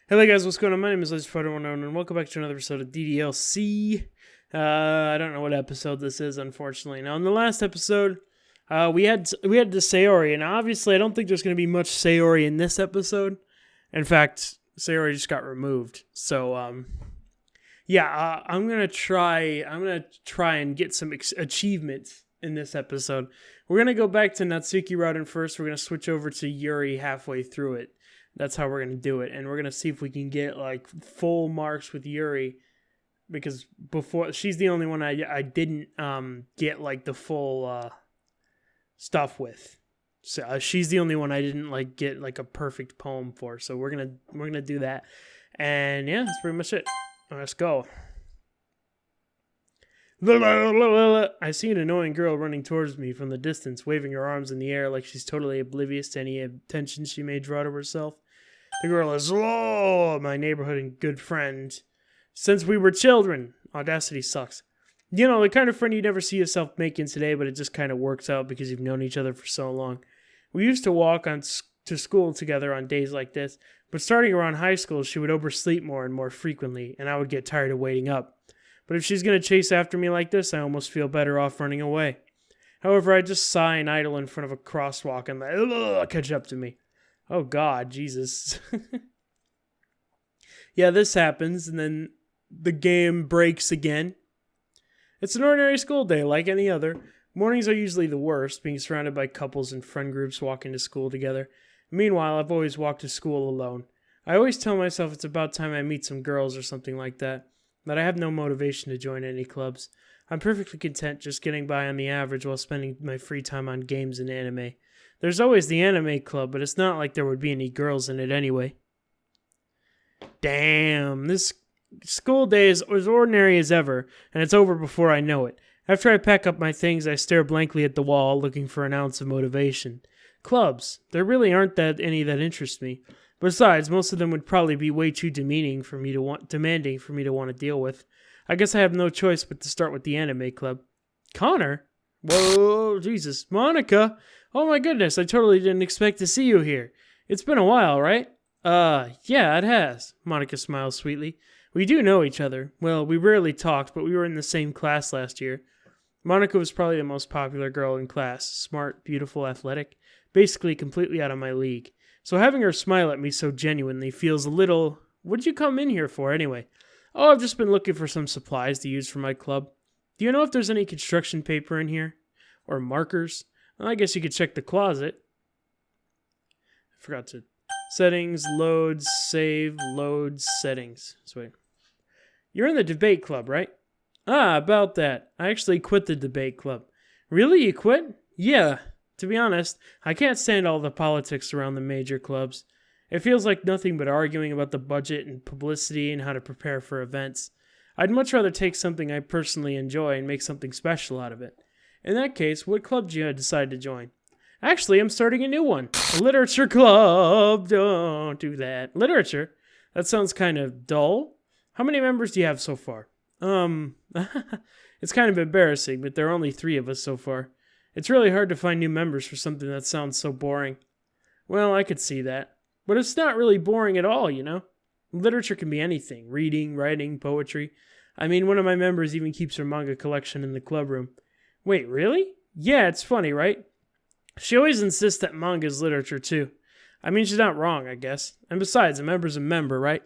Hello guys, what's going on? My name is SHADEDSHADOWMC, and welcome back to another episode of DDLC. I don't know what episode this is, unfortunately. Now, in the last episode, we had the Sayori, and obviously I don't think there's going to be much Sayori in this episode. In fact, Sayori just got removed. So, I'm gonna try and get some achievements in this episode. We're gonna go back to Natsuki Rauden first. We're gonna switch over to Yuri halfway through it. That's how we're going to do it. And we're going to see if we can get, like, full marks with Yuri. Because before, she's the only one I didn't get, like, the full stuff with. So she's the only one I didn't, like, get, like, a perfect poem for. So we're gonna do that. And, yeah, that's pretty much it. Let's go. I see an annoying girl running towards me from the distance, waving her arms in the air like she's totally oblivious to any attention she may draw to herself. The girl is my neighborhood and good friend. Since we were children. Audacity sucks. You know, the kind of friend you never see yourself making today, but it just kind of works out because you've known each other for so long. We used to walk to school together on days like this, but starting around high school, she would oversleep more and more frequently, and I would get tired of waiting up. But if she's going to chase after me like this, I almost feel better off running away. However, I just sigh and idle in front of a crosswalk and let catch up to me. Oh God, Jesus. Yeah, this happens, and then the game breaks again. It's an ordinary school day, like any other. Mornings are usually the worst, being surrounded by couples and friend groups walking to school together. Meanwhile, I've always walked to school alone. I always tell myself it's about time I meet some girls or something like that, but I have no motivation to join any clubs. I'm perfectly content just getting by on the average while spending my free time on games and anime. There's always the anime club, but it's not like there would be any girls in it anyway. Damn, this school day is as ordinary as ever, and it's over before I know it. After I pack up my things, I stare blankly at the wall, looking for an ounce of motivation. Clubs. There really aren't any that interest me. Besides, most of them would probably be way too demanding for me to want to deal with. I guess I have no choice but to start with the anime club. Connor? Whoa, Jesus. Monica? Oh my goodness, I totally didn't expect to see you here. It's been a while, right? Yeah, it has. Monica smiles sweetly. We do know each other. Well, we rarely talked, but we were in the same class last year. Monica was probably the most popular girl in class. Smart, beautiful, athletic. Basically completely out of my league. So having her smile at me so genuinely feels a little... What'd you come in here for, anyway? Oh, I've just been looking for some supplies to use for my club. Do you know if there's any construction paper in here? Or markers? Well, I guess you could check the closet. I forgot to... Settings, loads, save, loads, settings. Sweet. You're in the debate club, right? Ah, about that. I actually quit the debate club. Really? You quit? Yeah. To be honest, I can't stand all the politics around the major clubs. It feels like nothing but arguing about the budget and publicity and how to prepare for events. I'd much rather take something I personally enjoy and make something special out of it. In that case, what club do you decide to join? Actually, I'm starting a new one. A literature club. Don't do that. Literature? That sounds kind of dull. How many members do you have so far? It's kind of embarrassing, but there are only 3 of us so far. It's really hard to find new members for something that sounds so boring. Well, I could see that. But it's not really boring at all, you know? Literature can be anything. Reading, writing, poetry. I mean, one of my members even keeps her manga collection in the club room. Wait, really? Yeah, it's funny, right? She always insists that manga is literature, too. I mean, she's not wrong, I guess. And besides, a member's a member, right?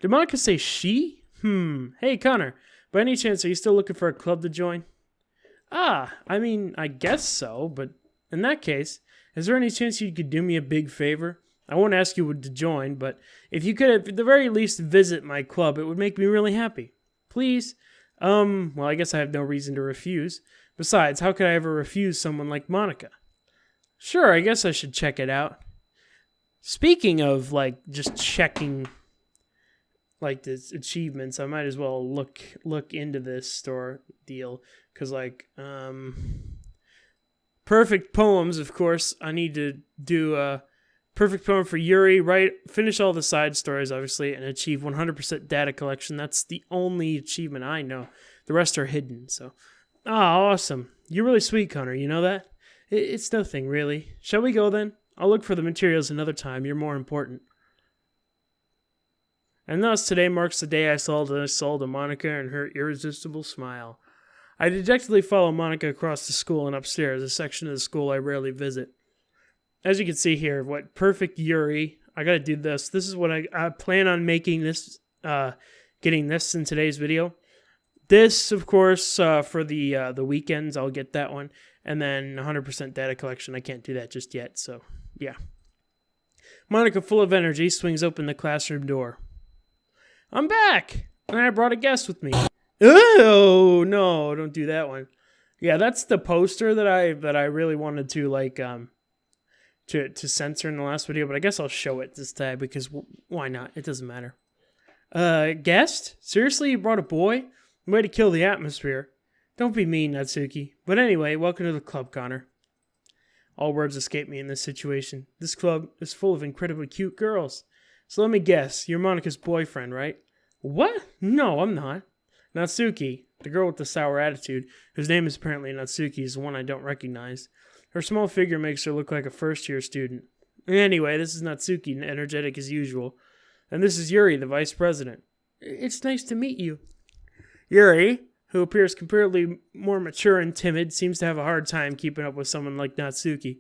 Did Monica say she? Hey, Connor. By any chance, are you still looking for a club to join? I mean, I guess so, but in that case, is there any chance you could do me a big favor? I won't ask you to join, but if you could at the very least visit my club, it would make me really happy. Please? Well, I guess I have no reason to refuse. Besides, how could I ever refuse someone like Monica? Sure, I guess I should check it out. Speaking of, like, just checking, like, the achievements, I might as well look into this store deal. Because, like, perfect poems, of course. I need to do a perfect poem for Yuri, finish all the side stories, obviously, and achieve 100% data collection. That's the only achievement I know. The rest are hidden, so. Awesome. You're really sweet, Connor. You know that? It's nothing, really. Shall we go, then? I'll look for the materials another time. You're more important. And thus today marks the day I sold a soul to Monica and her irresistible smile. I dejectedly follow Monica across the school and upstairs, a section of the school I rarely visit. As you can see here, what perfect Yuri. I gotta do this. This is what I plan on making this, getting this in today's video. This, of course, for the weekends, I'll get that one. And then 100% data collection. I can't do that just yet, so yeah. Monica, full of energy, swings open the classroom door. I'm back! And I brought a guest with me. Oh, no, don't do that one. Yeah, that's the poster that I really wanted to, like, to censor in the last video, but I guess I'll show it this time, because why not? It doesn't matter. Guest? Seriously, you brought a boy? Way to kill the atmosphere. Don't be mean, Natsuki. But anyway, welcome to the club, Connor. All words escape me in this situation. This club is full of incredibly cute girls. So let me guess, you're Monica's boyfriend, right? What? No, I'm not. Natsuki, the girl with the sour attitude, whose name is apparently Natsuki, is the one I don't recognize. Her small figure makes her look like a first-year student. Anyway, this is Natsuki, energetic as usual. And this is Yuri, the vice president. It's nice to meet you. Yuri, who appears comparatively more mature and timid, seems to have a hard time keeping up with someone like Natsuki.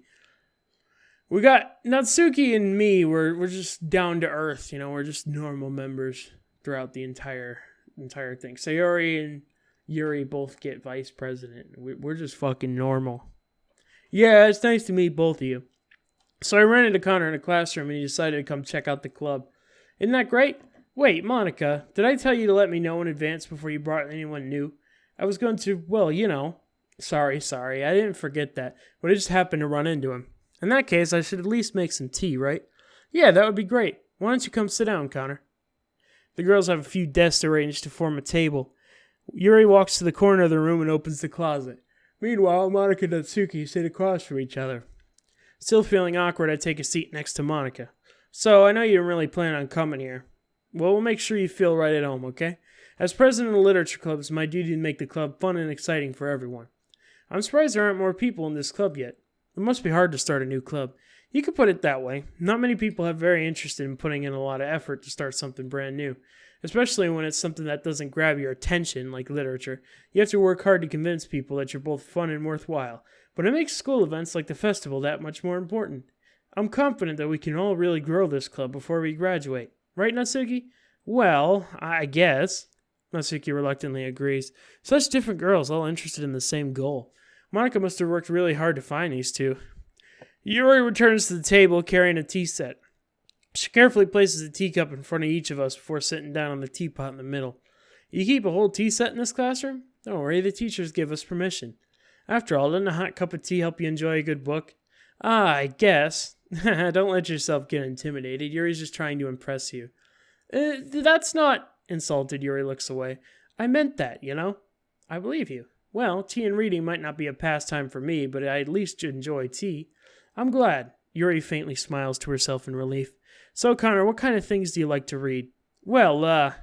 We got Natsuki and me, we're just down to earth, you know, we're just normal members throughout the entire thing. Sayori and Yuri both get vice president. We're just fucking normal. Yeah, it's nice to meet both of you. So I ran into Connor in a classroom and he decided to come check out the club. Isn't that great? Wait, Monica, did I tell you to let me know in advance before you brought anyone new? I was going to, well, you know. Sorry, I didn't forget that, but I just happened to run into him. In that case, I should at least make some tea, right? Yeah, that would be great. Why don't you come sit down, Connor? The girls have a few desks arranged to form a table. Yuri walks to the corner of the room and opens the closet. Meanwhile, Monica and Natsuki sit across from each other. Still feeling awkward, I take a seat next to Monica. So, I know you didn't really plan on coming here. Well, we'll make sure you feel right at home, okay? As president of the literature club, it's my duty to make the club fun and exciting for everyone. I'm surprised there aren't more people in this club yet. It must be hard to start a new club. You could put it that way. Not many people have very interested in putting in a lot of effort to start something brand new. Especially when it's something that doesn't grab your attention, like literature. You have to work hard to convince people that you're both fun and worthwhile. But it makes school events like the festival that much more important. I'm confident that we can all really grow this club before we graduate. Right, Natsuki? Well, I guess. Natsuki reluctantly agrees. Such different girls, all interested in the same goal. Monica must have worked really hard to find these two. Yuri returns to the table carrying a tea set. She carefully places a teacup in front of each of us before sitting down on the teapot in the middle. You keep a whole tea set in this classroom? Don't worry, the teachers give us permission. After all, doesn't a hot cup of tea help you enjoy a good book? I guess. Don't let yourself get intimidated. Yuri's just trying to impress you. That's not... Insulted, Yuri looks away. I meant that, you know? I believe you. Well, tea and reading might not be a pastime for me, but I at least enjoy tea. I'm glad. Yuri faintly smiles to herself in relief. So, Connor, what kind of things do you like to read? Well,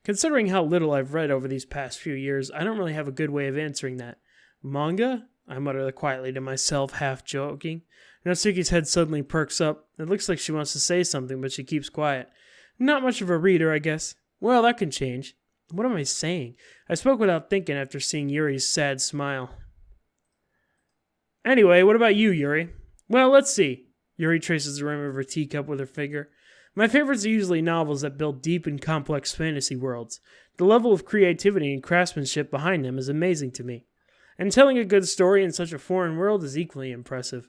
considering how little I've read over these past few years, I don't really have a good way of answering that. Manga? I mutter quietly to myself, half joking. Natsuki's head suddenly perks up. It looks like she wants to say something, but she keeps quiet. Not much of a reader, I guess. Well, that can change. What am I saying? I spoke without thinking after seeing Yuri's sad smile. Anyway, what about you, Yuri? Well, let's see. Yuri traces the rim of her teacup with her finger. My favorites are usually novels that build deep and complex fantasy worlds. The level of creativity and craftsmanship behind them is amazing to me. And telling a good story in such a foreign world is equally impressive.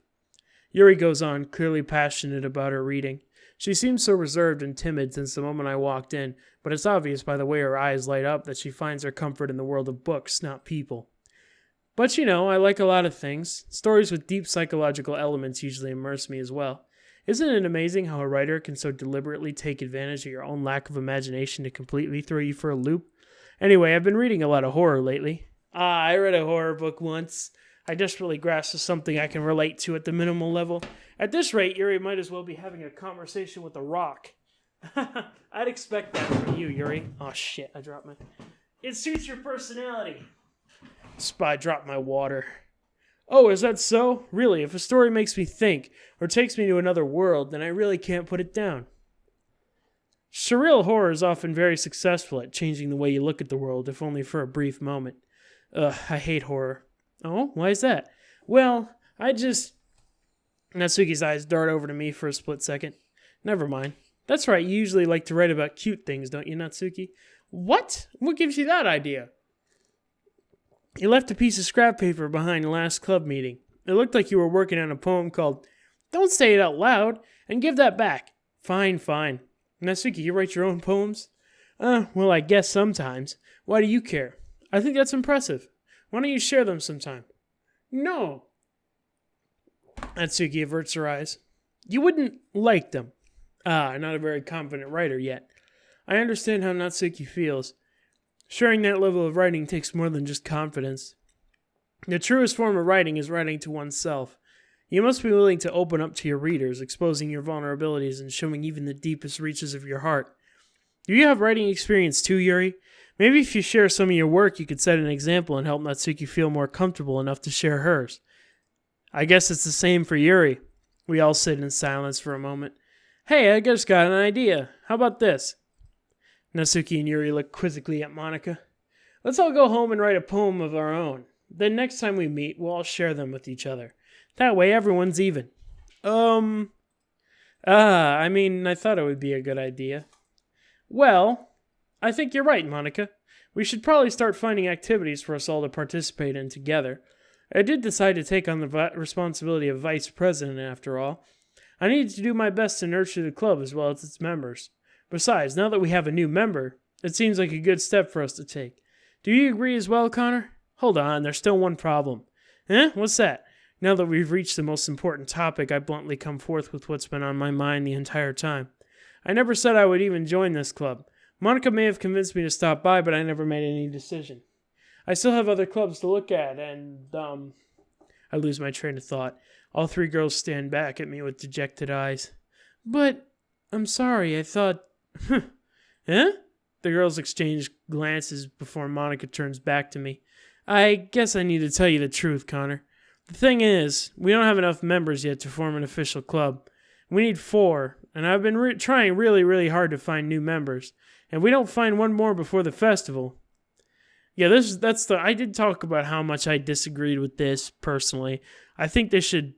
Yuri goes on, clearly passionate about her reading. She seems so reserved and timid since the moment I walked in, but it's obvious by the way her eyes light up that she finds her comfort in the world of books, not people. But you know, I like a lot of things. Stories with deep psychological elements usually immerse me as well. Isn't it amazing how a writer can so deliberately take advantage of your own lack of imagination to completely throw you for a loop? Anyway, I've been reading a lot of horror lately. I read a horror book once. I desperately grasped for something I can relate to at the minimal level. At this rate, Yuri might as well be having a conversation with a rock. I'd expect that from you, Yuri. Oh shit, I dropped my... It suits your personality. Spy dropped my water. Oh, is that so? Really, if a story makes me think, or takes me to another world, then I really can't put it down. Surreal horror is often very successful at changing the way you look at the world, if only for a brief moment. Ugh, I hate horror. Oh, why is that? Well, Natsuki's eyes dart over to me for a split second. Never mind. That's right, you usually like to write about cute things, don't you, Natsuki? What? What gives you that idea? You left a piece of scrap paper behind the last club meeting. It looked like you were working on a poem called Don't Say It Out Loud, and give that back. Fine. Natsuki, you write your own poems? Well, I guess sometimes. Why do you care? I think that's impressive. Why don't you share them sometime? No. Natsuki averts her eyes. You wouldn't like them. Not a very confident writer yet. I understand how Natsuki feels. Sharing that level of writing takes more than just confidence. The truest form of writing is writing to oneself. You must be willing to open up to your readers, exposing your vulnerabilities and showing even the deepest reaches of your heart. Do you have writing experience too, Yuri? Maybe if you share some of your work, you could set an example and help Natsuki feel more comfortable enough to share hers. I guess it's the same for Yuri. We all sit in silence for a moment. Hey, I just got an idea. How about this? Natsuki and Yuri look quizzically at Monika. Let's all go home and write a poem of our own. Then next time we meet, we'll all share them with each other. That way everyone's even. I thought it would be a good idea. Well, I think you're right, Monika. We should probably start finding activities for us all to participate in together. I did decide to take on the responsibility of vice president after all. I need to do my best to nurture the club as well as its members. Besides, now that we have a new member, it seems like a good step for us to take. Do you agree as well, Connor? Hold on, there's still one problem. What's that? Now that we've reached the most important topic, I bluntly come forth with what's been on my mind the entire time. I never said I would even join this club. Monika may have convinced me to stop by, but I never made any decision. I still have other clubs to look at, and, I lose my train of thought. All three girls stand back at me with dejected eyes. But, I'm sorry, I thought... Huh? The girls exchange glances before Monika turns back to me. I guess I need to tell you the truth, Connor. The thing is, we don't have enough members yet to form an official club. We need 4, and I've been trying really, really hard to find new members. And we don't find one more before the festival. Yeah, I did talk about how much I disagreed with this personally. I think they should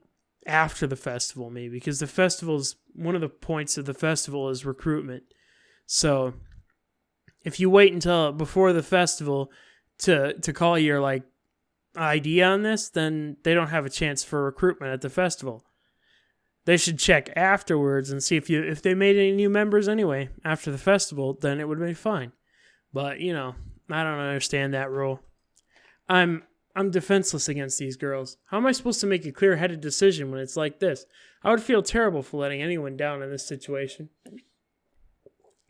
after the festival maybe, because the festival's one of the points of the festival is recruitment. So if you wait until before the festival to call your idea on this, then they don't have a chance for recruitment at the festival. They should check afterwards and see if they made any new members anyway after the festival, then it would be fine. But, I don't understand that rule. I'm defenseless against these girls. How am I supposed to make a clear-headed decision when it's like this? I would feel terrible for letting anyone down in this situation.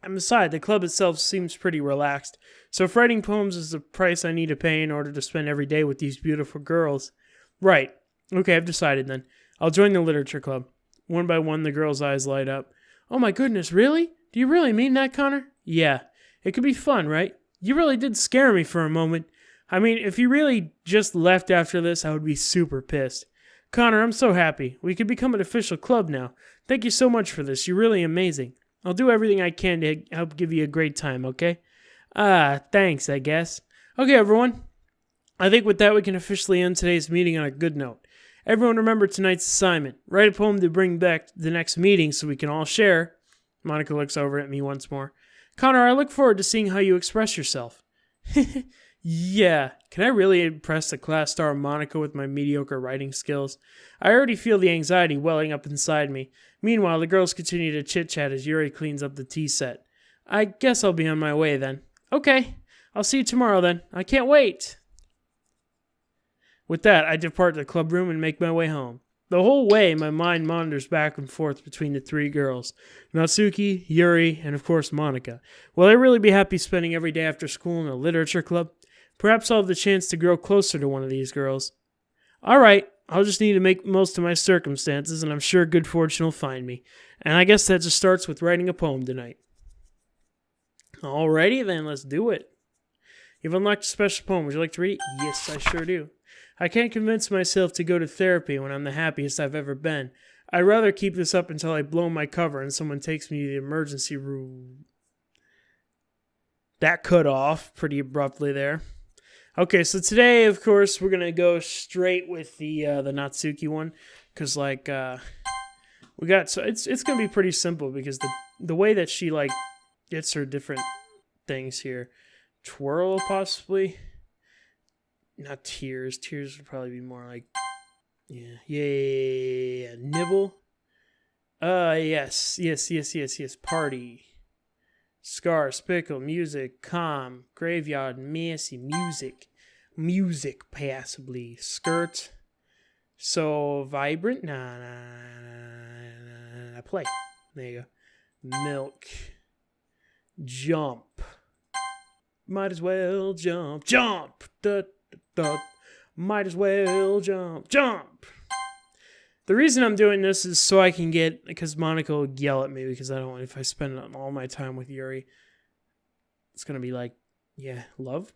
And besides, the club itself seems pretty relaxed. So if writing poems is the price I need to pay in order to spend every day with these beautiful girls... Right. Okay, I've decided then. I'll join the literature club. One by one, the girls' eyes light up. Oh my goodness, really? Do you really mean that, Connor? Yeah. It could be fun, right? You really did scare me for a moment. I mean, if you really just left after this, I would be super pissed. Connor, I'm so happy. We could become an official club now. Thank you so much for this. You're really amazing. I'll do everything I can to help give you a great time, okay? Thanks, I guess. Okay, everyone. I think with that, we can officially end today's meeting on a good note. Everyone remember tonight's assignment. Write a poem to bring back the next meeting so we can all share. Monika looks over at me once more. Connor, I look forward to seeing how you express yourself. Yeah, can I really impress the class star Monika with my mediocre writing skills? I already feel the anxiety welling up inside me. Meanwhile, the girls continue to chit-chat as Yuri cleans up the tea set. I guess I'll be on my way then. Okay, I'll see you tomorrow then. I can't wait. With that, I depart the club room and make my way home. The whole way, my mind wanders back and forth between the three girls. Natsuki, Yuri, and of course Monika. Will I really be happy spending every day after school in a literature club? Perhaps I'll have the chance to grow closer to one of these girls. Alright, I'll just need to make most of my circumstances, and I'm sure good fortune will find me. And I guess that just starts with writing a poem tonight. Alrighty then, let's do it. You've unlocked a special poem. Would you like to read it? Yes, I sure do. I can't convince myself to go to therapy when I'm the happiest I've ever been. I'd rather keep this up until I blow my cover and someone takes me to the emergency room. that cut off pretty abruptly there. Okay, so today, of course, we're gonna go straight with the Natsuki one, because like we got it's gonna be pretty simple because the way that she like gets her different things here, twirl possibly, not tears. Tears would probably be more like yeah, nibble. Yes. Party. Scar, Spickle, music, calm, graveyard, messy, music, passably, skirt, so vibrant, play, there you go, milk, jump, might as well jump, might as well jump. The reason I'm doing this is so I can get, because Monica will yell at me because I don't want, if I spend all my time with Yuri, it's going to be like, yeah, love?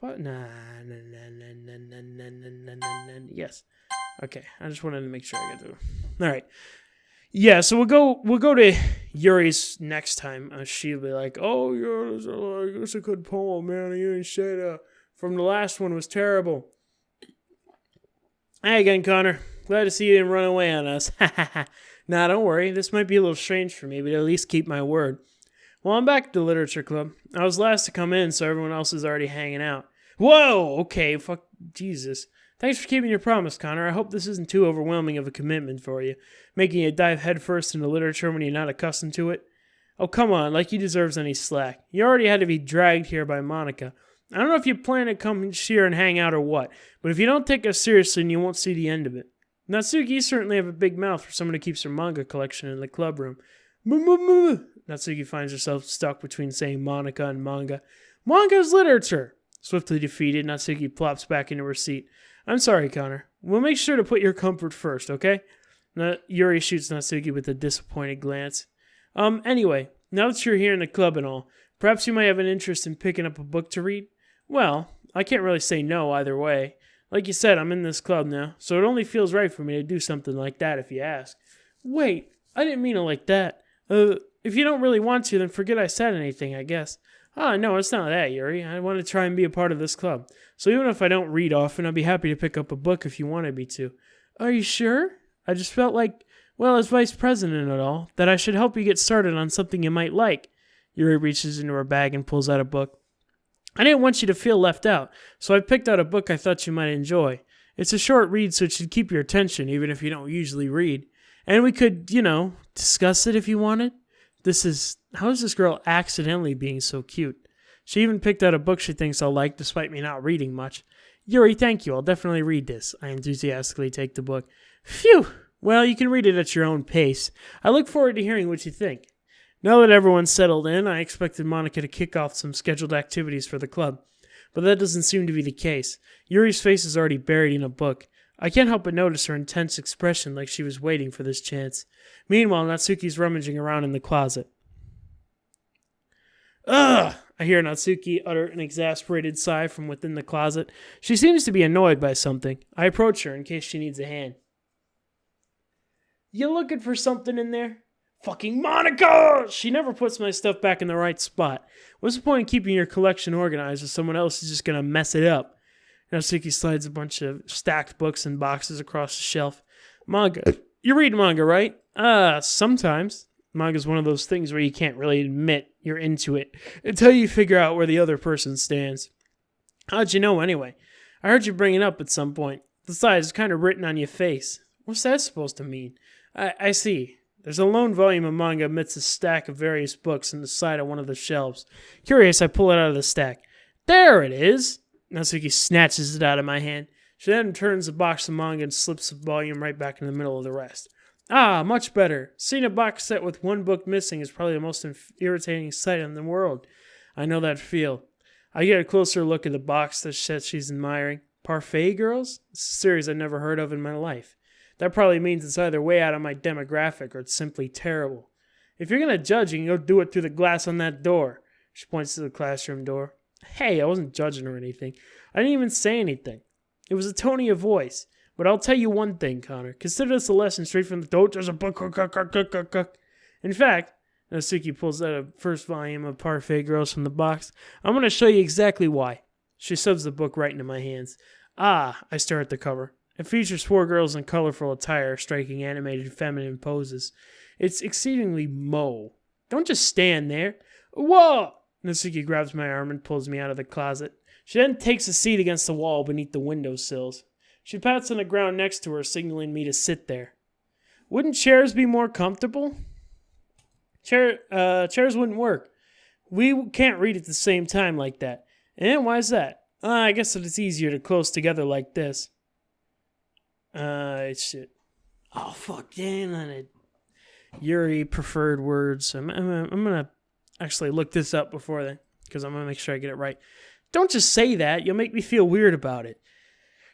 Yes. Okay, I just wanted to make sure I get through. All right. Yeah, so we'll go to Yuri's next time. She'll be like, oh, yeah, that's a good poem, man. You ain't said from the last one was terrible. Hey again, Connor. Glad to see you didn't run away on us. Nah, don't worry. This might be a little strange for me, but at least keep my word. Well, I'm back at the Literature Club. I was last to come in, so everyone else is already hanging out. Whoa! Okay, fuck. Jesus. Thanks for keeping your promise, Connor. I hope this isn't too overwhelming of a commitment for you, making you dive headfirst into literature when you're not accustomed to it. Oh, come on, like he deserves any slack. You already had to be dragged here by Monica. I don't know if you plan to come here and hang out or what, but if you don't take us seriously, you won't see the end of it. Natsuki, you certainly have a big mouth for someone who keeps her manga collection in the club room. Natsuki finds herself stuck between saying Monica and manga. Manga's literature! Swiftly defeated, Natsuki plops back into her seat. I'm sorry, Connor. We'll make sure to put your comfort first, okay? Yuri shoots Natsuki with a disappointed glance. Anyway, now that you're here in the club and all, perhaps you might have an interest in picking up a book to read? Well, I can't really say no either way. Like you said, I'm in this club now, so it only feels right for me to do something like that if you ask. Wait, I didn't mean it like that. If you don't really want to, then forget I said anything, I guess. No, it's not that, Yuri. I want to try and be a part of this club. So even if I don't read often, I'd be happy to pick up a book if you wanted me to. Are you sure? I just felt like, well, as vice president and all, that I should help you get started on something you might like. Yuri reaches into her bag and pulls out a book. I didn't want you to feel left out, so I picked out a book I thought you might enjoy. It's a short read, so it should keep your attention, even if you don't usually read. And we could, discuss it if you wanted. How is this girl accidentally being so cute? She even picked out a book she thinks I'll like, despite me not reading much. Yuri, thank you. I'll definitely read this. I enthusiastically take the book. Phew! Well, you can read it at your own pace. I look forward to hearing what you think. Now that everyone's settled in, I expected Monica to kick off some scheduled activities for the club. But that doesn't seem to be the case. Yuri's face is already buried in a book. I can't help but notice her intense expression like she was waiting for this chance. Meanwhile, Natsuki's rummaging around in the closet. Ugh! I hear Natsuki utter an exasperated sigh from within the closet. She seems to be annoyed by something. I approach her in case she needs a hand. You looking for something in there? Fucking Monica! She never puts my stuff back in the right spot. What's the point in keeping your collection organized if someone else is just going to mess it up? Natsuki slides a bunch of stacked books and boxes across the shelf. Manga. You read manga, right? Sometimes. Manga's one of those things where you can't really admit you're into it until you figure out where the other person stands. How'd you know anyway? I heard you bring it up at some point. Besides, it's kind of written on your face. What's that supposed to mean? I see. There's a lone volume of manga amidst a stack of various books on the side of one of the shelves. Curious, I pull it out of the stack. There it is! Natsuki snatches it out of my hand. She then turns the box of manga and slips the volume right back in the middle of the rest. Ah, much better. Seeing a box set with one book missing is probably the most irritating sight in the world. I know that feel. I get a closer look at the box that she's admiring. Parfait Girls? It's a series I've never heard of in my life. That probably means it's either way out of my demographic or it's simply terrible. If you're going to judge, you can go do it through the glass on that door. She points to the classroom door. Hey, I wasn't judging or anything. I didn't even say anything. It was a tone of voice. But I'll tell you one thing, Connor. Consider this a lesson straight from the don't judge a book. In fact, Natsuki pulls out a first volume of Parfait Girls from the box. I'm going to show you exactly why. She shoves the book right into my hands. Ah, I stare at the cover. It features 4 girls in colorful attire, striking animated feminine poses. It's exceedingly Mo. Don't just stand there. Whoa! Natsuki grabs my arm and pulls me out of the closet. She then takes a seat against the wall beneath the windowsills. She pats on the ground next to her, signaling me to sit there. Wouldn't chairs be more comfortable? Chairs wouldn't work. We can't read at the same time like that. And why's that? I guess that it's easier to close together like this. Shit. Oh, fuck, damn it. Yuri preferred words. I'm gonna actually look this up before then, because I'm gonna make sure I get it right. Don't just say that. You'll make me feel weird about it.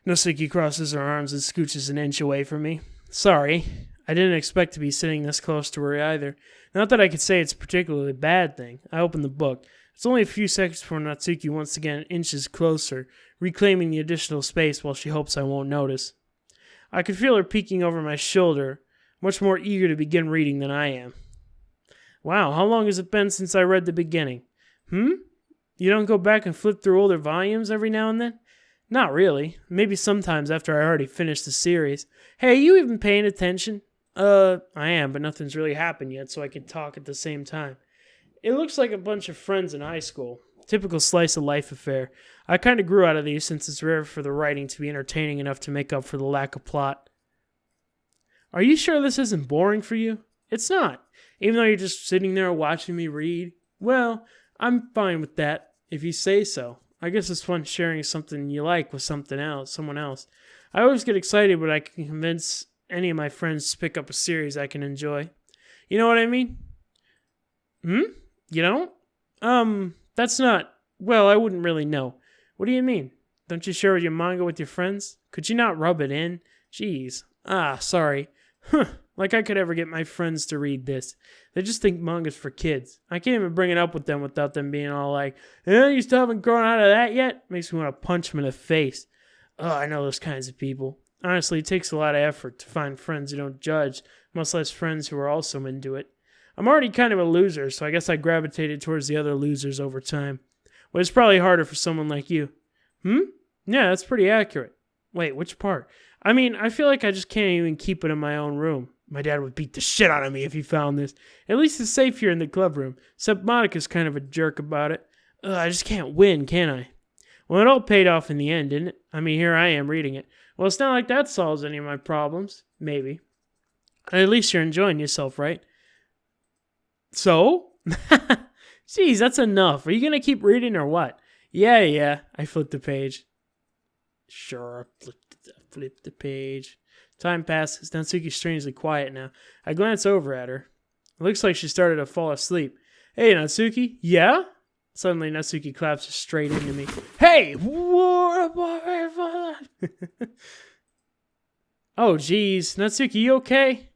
Natsuki crosses her arms and scooches an inch away from me. Sorry. I didn't expect to be sitting this close to her either. Not that I could say it's a particularly bad thing. I opened the book. It's only a few seconds before Natsuki once again inches closer, reclaiming the additional space while she hopes I won't notice. I could feel her peeking over my shoulder, much more eager to begin reading than I am. Wow, how long has it been since I read the beginning? You don't go back and flip through older volumes every now and then? Not really. Maybe sometimes after I already finished the series. Hey, are you even paying attention? I am, but nothing's really happened yet, so I can talk at the same time. It looks like a bunch of friends in high school. Typical slice of life affair. I kind of grew out of these since it's rare for the writing to be entertaining enough to make up for the lack of plot. Are you sure this isn't boring for you? It's not. Even though you're just sitting there watching me read? Well, I'm fine with that, if you say so. I guess it's fun sharing something you like with someone else. I always get excited when I can convince any of my friends to pick up a series I can enjoy. You know what I mean? You don't? That's not... Well, I wouldn't really know. What do you mean? Don't you share your manga with your friends? Could you not rub it in? Jeez. Sorry. Like I could ever get my friends to read this. They just think manga's for kids. I can't even bring it up with them without them being all like, you still haven't grown out of that yet? Makes me want to punch them in the face. I know those kinds of people. Honestly, it takes a lot of effort to find friends who don't judge, much less friends who are also into it. I'm already kind of a loser, so I guess I gravitated towards the other losers over time. But it's probably harder for someone like you. Yeah, that's pretty accurate. Wait, which part? I mean, I feel like I just can't even keep it in my own room. My dad would beat the shit out of me if he found this. At least it's safe here in the club room, except Monica's kind of a jerk about it. I just can't win, can I? Well, it all paid off in the end, didn't it? I mean, here I am reading it. Well, it's not like that solves any of my problems. Maybe. At least you're enjoying yourself, right? So? Jeez, that's enough. Are you going to keep reading or what? Yeah. I flipped the page. Sure, flip the page. Time passes. Natsuki's strangely quiet now. I glance over at her. It looks like she started to fall asleep. Hey, Natsuki? Yeah? Suddenly, Natsuki collapses straight into me. Hey! Oh, jeez. Natsuki, you okay?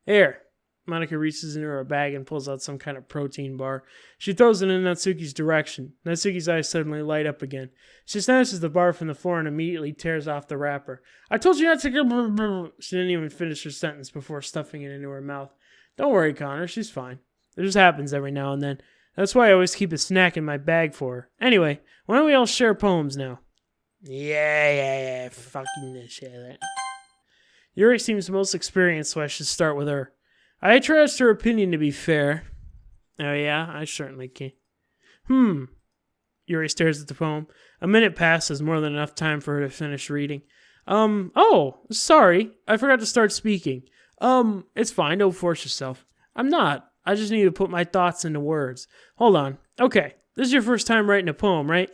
Here. Monica reaches into her bag and pulls out some kind of protein bar. She throws it in Natsuki's direction. Natsuki's eyes suddenly light up again. She snatches the bar from the floor and immediately tears off the wrapper. I told you not to... She didn't even finish her sentence before stuffing it into her mouth. Don't worry, Connor. She's fine. It just happens every now and then. That's why I always keep a snack in my bag for her. Anyway, why don't we all share poems now? Yeah. Fucking this shit. Yuri seems most experienced, so I should start with her. I trust her opinion to be fair. Oh yeah, I certainly can. Yuri stares at the poem. A minute passes, more than enough time for her to finish reading. Sorry. I forgot to start speaking. It's fine, don't force yourself. I'm not. I just need to put my thoughts into words. Hold on. Okay, this is your first time writing a poem, right?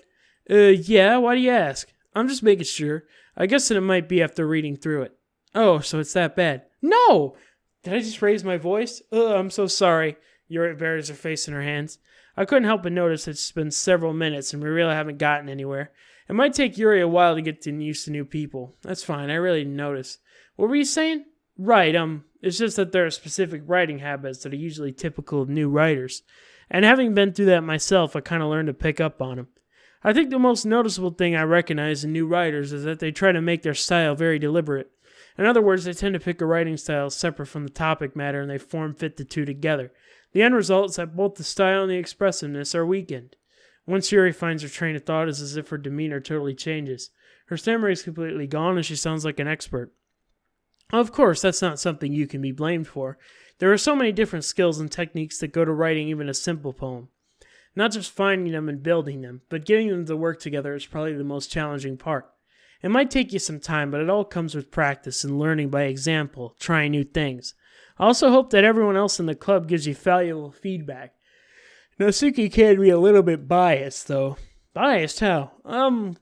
Yeah, why do you ask? I'm just making sure. I guess that it might be after reading through it. Oh, so it's that bad. No! Did I just raise my voice? I'm so sorry. Yuri buries her face in her hands. I couldn't help but notice it's been several minutes and we really haven't gotten anywhere. It might take Yuri a while to get used to new people. That's fine, I really didn't notice. What were you saying? Right, it's just that there are specific writing habits that are usually typical of new writers. And having been through that myself, I kind of learned to pick up on them. I think the most noticeable thing I recognize in new writers is that they try to make their style very deliberate. In other words, they tend to pick a writing style separate from the topic matter and they form fit the two together. The end result is that both the style and the expressiveness are weakened. Once Sayori finds her train of thought, it's as if her demeanor totally changes. Her stammering is completely gone and she sounds like an expert. Of course, that's not something you can be blamed for. There are so many different skills and techniques that go to writing even a simple poem. Not just finding them and building them, but getting them to work together is probably the most challenging part. It might take you some time, but it all comes with practice and learning by example, trying new things. I also hope that everyone else in the club gives you valuable feedback. Natsuki can be a little bit biased, though. Biased? How?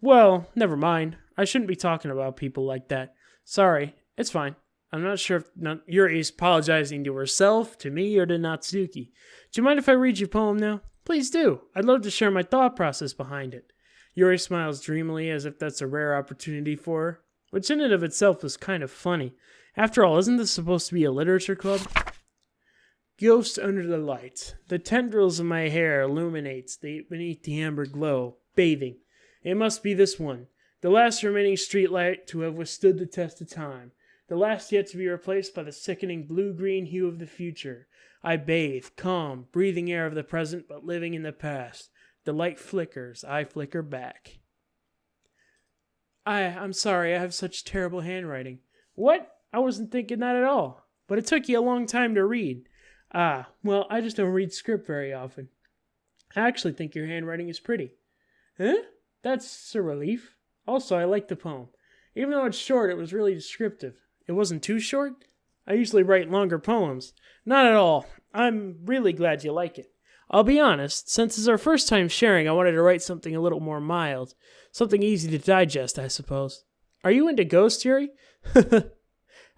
Well, never mind. I shouldn't be talking about people like that. Sorry, it's fine. I'm not sure if Yuri's apologizing to herself, to me, or to Natsuki. Do you mind if I read your poem now? Please do. I'd love to share my thought process behind it. Yuri smiles dreamily as if that's a rare opportunity for her, which in and of itself was kind of funny. After all, isn't this supposed to be a literature club? Ghost under the light. The tendrils of my hair illuminates beneath the amber glow, bathing. It must be this one, the last remaining streetlight to have withstood the test of time, the last yet to be replaced by the sickening blue-green hue of the future. I bathe, calm, breathing air of the present, but living in the past. The light flickers, I flicker back. I'm sorry, I have such terrible handwriting. What? I wasn't thinking that at all. But it took you a long time to read. Well, I just don't read script very often. I actually think your handwriting is pretty. Huh? That's a relief. Also, I like the poem. Even though it's short, it was really descriptive. It wasn't too short? I usually write longer poems. Not at all. I'm really glad you like it. I'll be honest, since it's our first time sharing, I wanted to write something a little more mild. Something easy to digest, I suppose. Are you into ghost theory?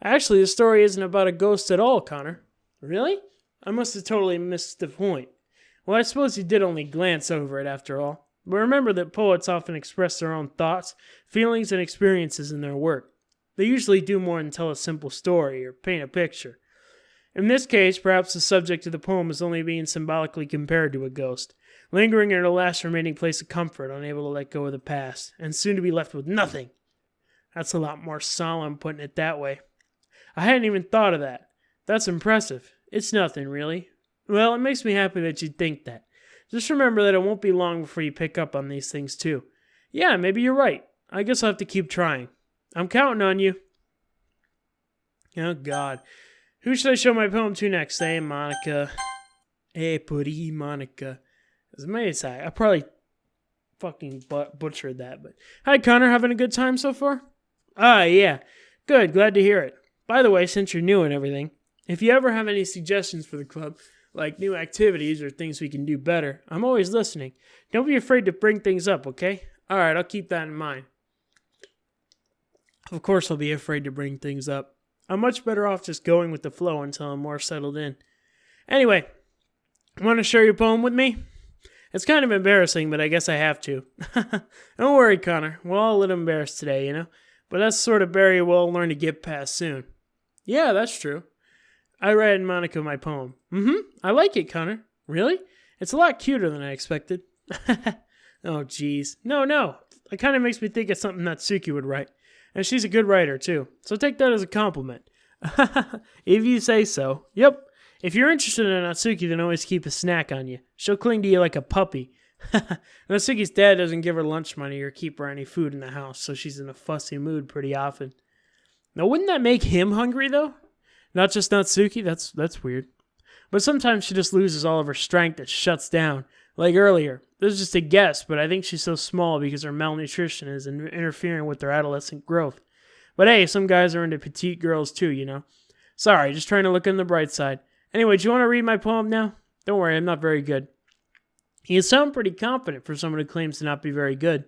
Actually, the story isn't about a ghost at all, Connor. Really? I must have totally missed the point. Well, I suppose you did only glance over it after all. But remember that poets often express their own thoughts, feelings, and experiences in their work. They usually do more than tell a simple story or paint a picture. In this case, perhaps the subject of the poem is only being symbolically compared to a ghost, lingering in a last remaining place of comfort, unable to let go of the past, and soon to be left with nothing. That's a lot more solemn putting it that way. I hadn't even thought of that. That's impressive. It's nothing, really. Well, it makes me happy that you'd think that. Just remember that it won't be long before you pick up on these things, too. Yeah, maybe you're right. I guess I'll have to keep trying. I'm counting on you. Oh, God. Who should I show my poem to next? Hey, Monica. Hey, pretty Monica. As many as I probably fucking butchered that, but... Hi, Connor. Having a good time so far? Yeah. Good. Glad to hear it. By the way, since you're new and everything, if you ever have any suggestions for the club, like new activities or things we can do better, I'm always listening. Don't be afraid to bring things up, okay? Alright, I'll keep that in mind. Of course I'll be afraid to bring things up. I'm much better off just going with the flow until I'm more settled in. Anyway, want to share your poem with me? It's kind of embarrassing, but I guess I have to. Don't worry, Connor. We're all a little embarrassed today, you know? But that's the sort of barrier we'll all learn to get past soon. Yeah, that's true. I read Monica my poem. I like it, Connor. Really? It's a lot cuter than I expected. Oh, jeez. No. It kind of makes me think of something Natsuki would write. And she's a good writer, too. So take that as a compliment. If you say so. Yep. If you're interested in Natsuki, then always keep a snack on you. She'll cling to you like a puppy. Natsuki's dad doesn't give her lunch money or keep her any food in the house, so she's in a fussy mood pretty often. Now, wouldn't that make him hungry, though? Not just Natsuki? That's weird. But sometimes she just loses all of her strength and shuts down. Like earlier. This is just a guess, but I think she's so small because her malnutrition is interfering with her adolescent growth. But hey, some guys are into petite girls too, you know. Sorry, just trying to look on the bright side. Anyway, do you want to read my poem now? Don't worry, I'm not very good. You sound pretty confident for someone who claims to not be very good.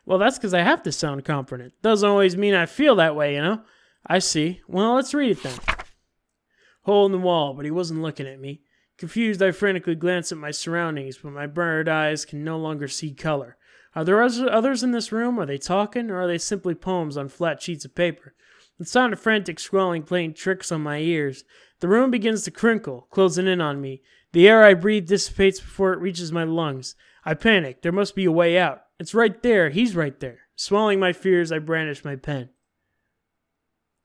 Well, that's because I have to sound confident. Doesn't always mean I feel that way, you know. I see. Well, let's read it then. Hole in the wall, but he wasn't looking at me. Confused, I frantically glance at my surroundings, but my blurred eyes can no longer see color. Are there others in this room? Are they talking, or are they simply poems on flat sheets of paper? The sound of frantic scrawling playing tricks on my ears. The room begins to crinkle, closing in on me. The air I breathe dissipates before it reaches my lungs. I panic. There must be a way out. It's right there. He's right there. Swallowing my fears, I brandish my pen.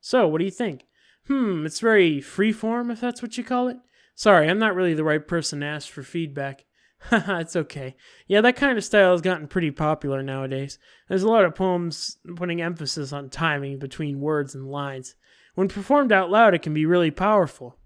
So, what do you think? It's very freeform, if that's what you call it. Sorry, I'm not really the right person to ask for feedback. Haha, it's okay. Yeah, that kind of style has gotten pretty popular nowadays. There's a lot of poems putting emphasis on timing between words and lines. When performed out loud, it can be really powerful.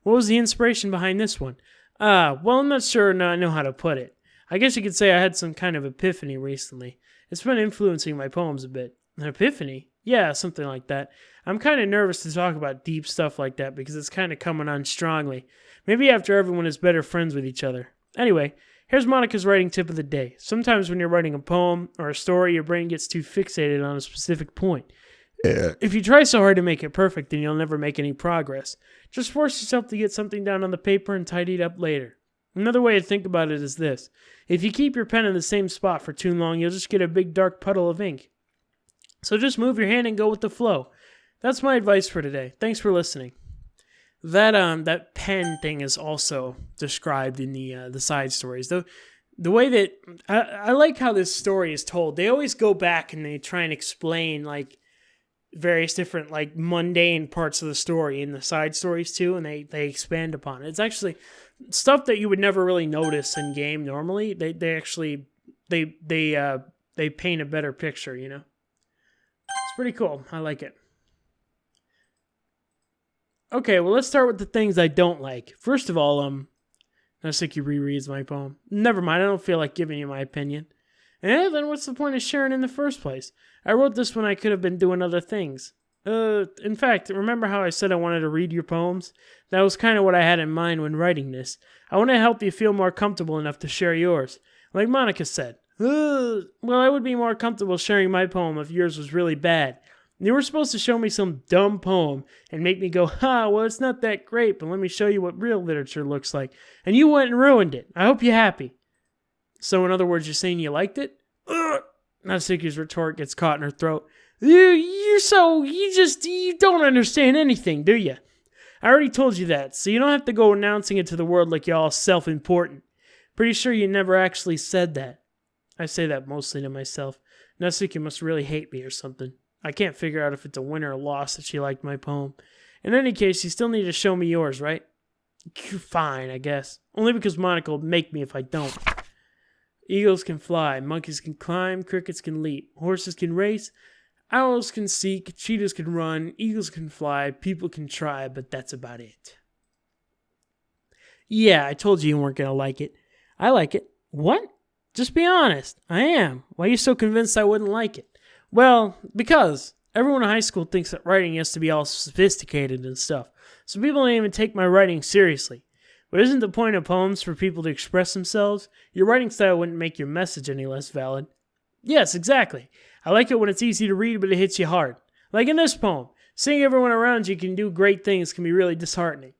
What was the inspiration behind this one? Well, I'm not sure I know how to put it. I guess you could say I had some kind of epiphany recently. It's been influencing my poems a bit. An epiphany? Yeah, something like that. I'm kind of nervous to talk about deep stuff like that because it's kind of coming on strongly. Maybe after everyone is better friends with each other. Anyway, here's Monica's writing tip of the day. Sometimes when you're writing a poem or a story, your brain gets too fixated on a specific point. If you try so hard to make it perfect, then you'll never make any progress. Just force yourself to get something down on the paper and tidy it up later. Another way to think about it is this. If you keep your pen in the same spot for too long, you'll just get a big dark puddle of ink. So just move your hand and go with the flow. That's my advice for today. Thanks for listening. That pen thing is also described in the side stories. The way that I like how this story is told. They always go back and they try and explain like various different like mundane parts of the story in the side stories too, and they expand upon it. It's actually stuff that you would never really notice in game normally. They actually paint a better picture, you know. It's pretty cool. I like it. Okay, well let's start with the things I don't like. First of all, Natsuki rereads my poem. Never mind, I don't feel like giving you my opinion. Then what's the point of sharing in the first place? I wrote this when I could have been doing other things. In fact, remember how I said I wanted to read your poems? That was kind of what I had in mind when writing this. I want to help you feel more comfortable enough to share yours. Like Monica said. Well, I would be more comfortable sharing my poem if yours was really bad. You were supposed to show me some dumb poem and make me go, well, it's not that great, but let me show you what real literature looks like. And you went and ruined it. I hope you're happy. So in other words, you're saying you liked it? Natsuki's retort gets caught in her throat. You don't understand anything, do you? I already told you that, so you don't have to go announcing it to the world like you're all self-important. Pretty sure you never actually said that. I say that mostly to myself. Natsuki must really hate me or something. I can't figure out if it's a win or a loss that she liked my poem. In any case, you still need to show me yours, right? Fine, I guess. Only because Monica will make me if I don't. Eagles can fly, monkeys can climb, crickets can leap, horses can race, owls can seek, cheetahs can run, eagles can fly, people can try, but that's about it. Yeah, I told you weren't going to like it. I like it. What? Just be honest. I am. Why are you so convinced I wouldn't like it? Well, because everyone in high school thinks that writing has to be all sophisticated and stuff, so people don't even take my writing seriously. But isn't the point of poems for people to express themselves? Your writing style wouldn't make your message any less valid. Yes, exactly. I like it when it's easy to read, but it hits you hard. Like in this poem, seeing everyone around you can do great things can be really disheartening.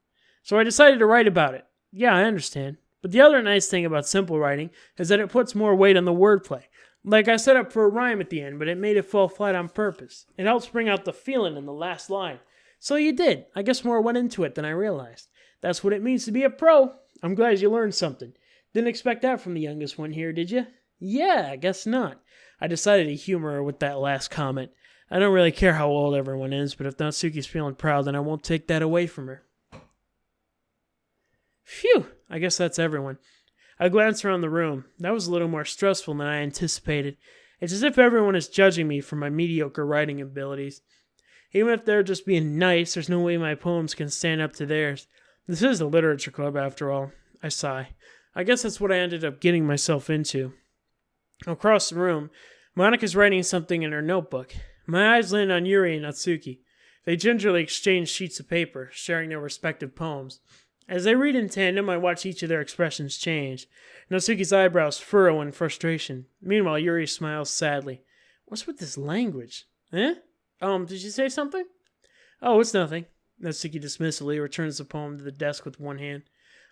So I decided to write about it. Yeah, I understand. But the other nice thing about simple writing is that it puts more weight on the wordplay. Like I set up for a rhyme at the end, but it made it fall flat on purpose. It helps bring out the feeling in the last line. So you did. I guess more went into it than I realized. That's what it means to be a pro. I'm glad you learned something. Didn't expect that from the youngest one here, did you? Yeah, I guess not. I decided to humor her with that last comment. I don't really care how old everyone is, but if Natsuki's feeling proud, then I won't take that away from her. Phew, I guess that's everyone. I glanced around the room. That was a little more stressful than I anticipated. It's as if everyone is judging me for my mediocre writing abilities. Even if they're just being nice, there's no way my poems can stand up to theirs. This is a literature club, after all. I sigh. I guess that's what I ended up getting myself into. Across the room, Monica's writing something in her notebook. My eyes land on Yuri and Natsuki. They gingerly exchange sheets of paper, sharing their respective poems. As they read in tandem, I watch each of their expressions change. Natsuki's eyebrows furrow in frustration. Meanwhile, Yuri smiles sadly. What's with this language? Eh? Did you say something? Oh, it's nothing. Natsuki dismissively returns the poem to the desk with one hand.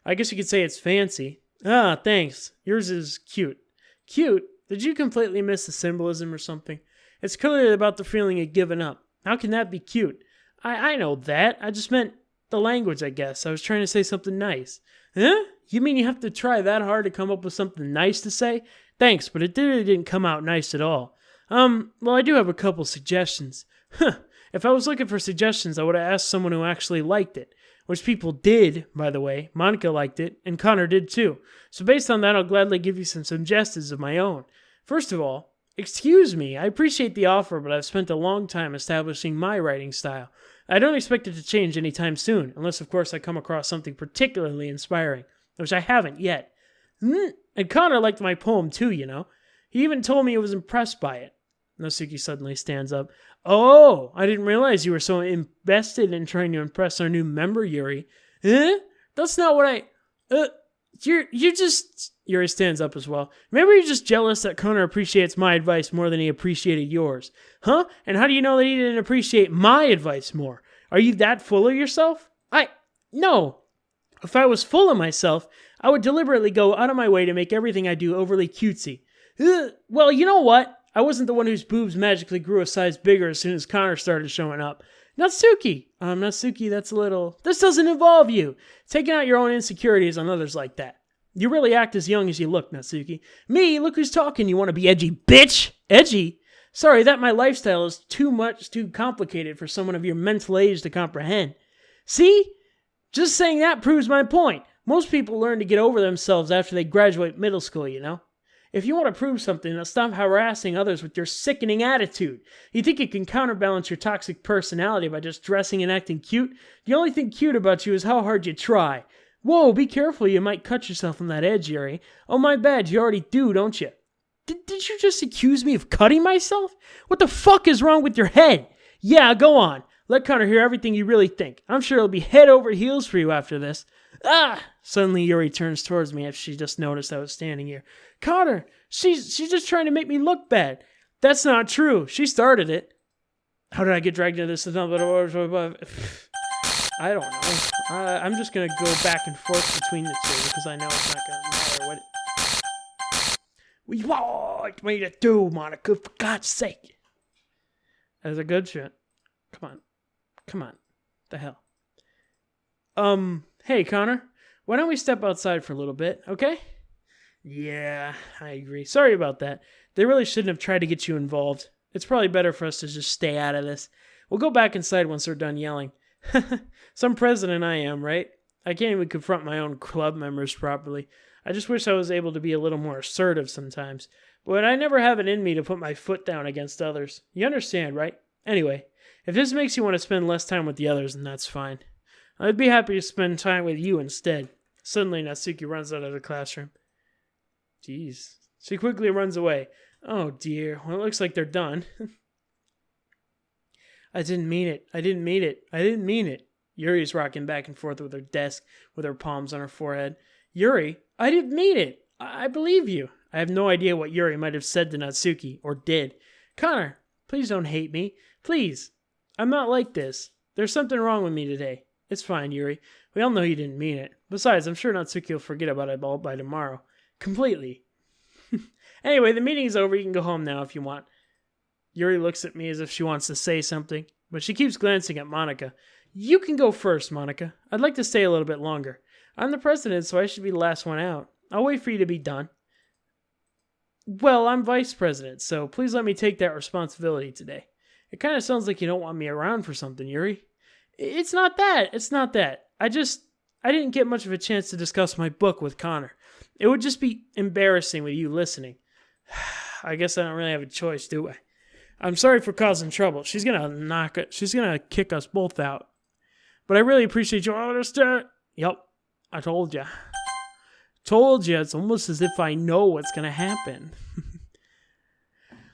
I guess you could say it's fancy. Ah, thanks. Yours is cute. Cute? Did you completely miss the symbolism or something? It's clearly about the feeling of giving up. How can that be cute? I know that. I just meant the language, I guess. I was trying to say something nice. Huh? You mean you have to try that hard to come up with something nice to say? Thanks, but it really didn't come out nice at all. Well, I do have a couple suggestions. If I was looking for suggestions, I would have asked someone who actually liked it. which people did, by the way. Monica liked it, and Connor did too. So based on that, I'll gladly give you some suggestions of my own. First of all, excuse me, I appreciate the offer, but I've spent a long time establishing my writing style. I don't expect it to change anytime soon, unless of course I come across something particularly inspiring, which I haven't yet. And Connor liked my poem too, you know. He even told me he was impressed by it. Natsuki suddenly stands up. Oh, I didn't realize you were so invested in trying to impress our new member, Yuri. That's not what you just... Yuri stands up as well. Maybe you're just jealous that Connor appreciates my advice more than he appreciated yours. Huh? And how do you know that he didn't appreciate my advice more? Are you that full of yourself? No. If I was full of myself, I would deliberately go out of my way to make everything I do overly cutesy. Well, you know what? I wasn't the one whose boobs magically grew a size bigger as soon as Connor started showing up. Natsuki, that's a little... This doesn't involve you. Taking out your own insecurities on others like that. You really act as young as you look, Natsuki. Me? Look who's talking. You want to be edgy, bitch? Edgy? Sorry, my lifestyle is too complicated for someone of your mental age to comprehend. See? Just saying that proves my point. Most people learn to get over themselves after they graduate middle school, you know? If you want to prove something, then stop harassing others with your sickening attitude. You think you can counterbalance your toxic personality by just dressing and acting cute? The only thing cute about you is how hard you try. Whoa, be careful, you might cut yourself on that edge, Yuri. Oh, my bad, you already do, don't you? Did you just accuse me of cutting myself? What the fuck is wrong with your head? Yeah, go on. Let Connor hear everything you really think. I'm sure he'll be head over heels for you after this. Suddenly Yuri turns towards me after she just noticed I was standing here. Connor, she's just trying to make me look bad. That's not true. She started it. How did I get dragged into this? I don't know. I'm just going to go back and forth between the two because I know it's not going to matter what you want me to do, Monica, for God's sake. That's a good shit. Come on. The hell? Hey, Connor. Why don't we step outside for a little bit, okay? Yeah, I agree. Sorry about that. They really shouldn't have tried to get you involved. It's probably better for us to just stay out of this. We'll go back inside once they're done yelling. Some president I am, right? I can't even confront my own club members properly. I just wish I was able to be a little more assertive sometimes. But I never have it in me to put my foot down against others. You understand, right? Anyway, if this makes you want to spend less time with the others, then that's fine. I'd be happy to spend time with you instead. Suddenly, Natsuki runs out of the classroom. Jeez. She quickly runs away. Oh dear. Well, it looks like they're done. I didn't mean it. Yuri's rocking back and forth with her desk with her palms on her forehead. Yuri, I didn't mean it. I believe you. I have no idea what Yuri might have said to Natsuki, or did. Connor, please don't hate me. Please. I'm not like this. There's something wrong with me today. It's fine, Yuri. We all know you didn't mean it. Besides, I'm sure Natsuki will forget about it all by tomorrow. Completely. Anyway, the meeting's over. You can go home now if you want. Yuri looks at me as if she wants to say something, but she keeps glancing at Monica. You can go first, Monica. I'd like to stay a little bit longer. I'm the president, so I should be the last one out. I'll wait for you to be done. Well, I'm vice president, so please let me take that responsibility today. It kind of sounds like you don't want me around for something, Yuri. It's not that. I didn't get much of a chance to discuss my book with Connor. It would just be embarrassing with you listening. I guess I don't really have a choice, do I? I'm sorry for causing trouble. She's gonna kick us both out. But I really appreciate your understanding. Yep, I told you. It's almost as if I know what's gonna happen.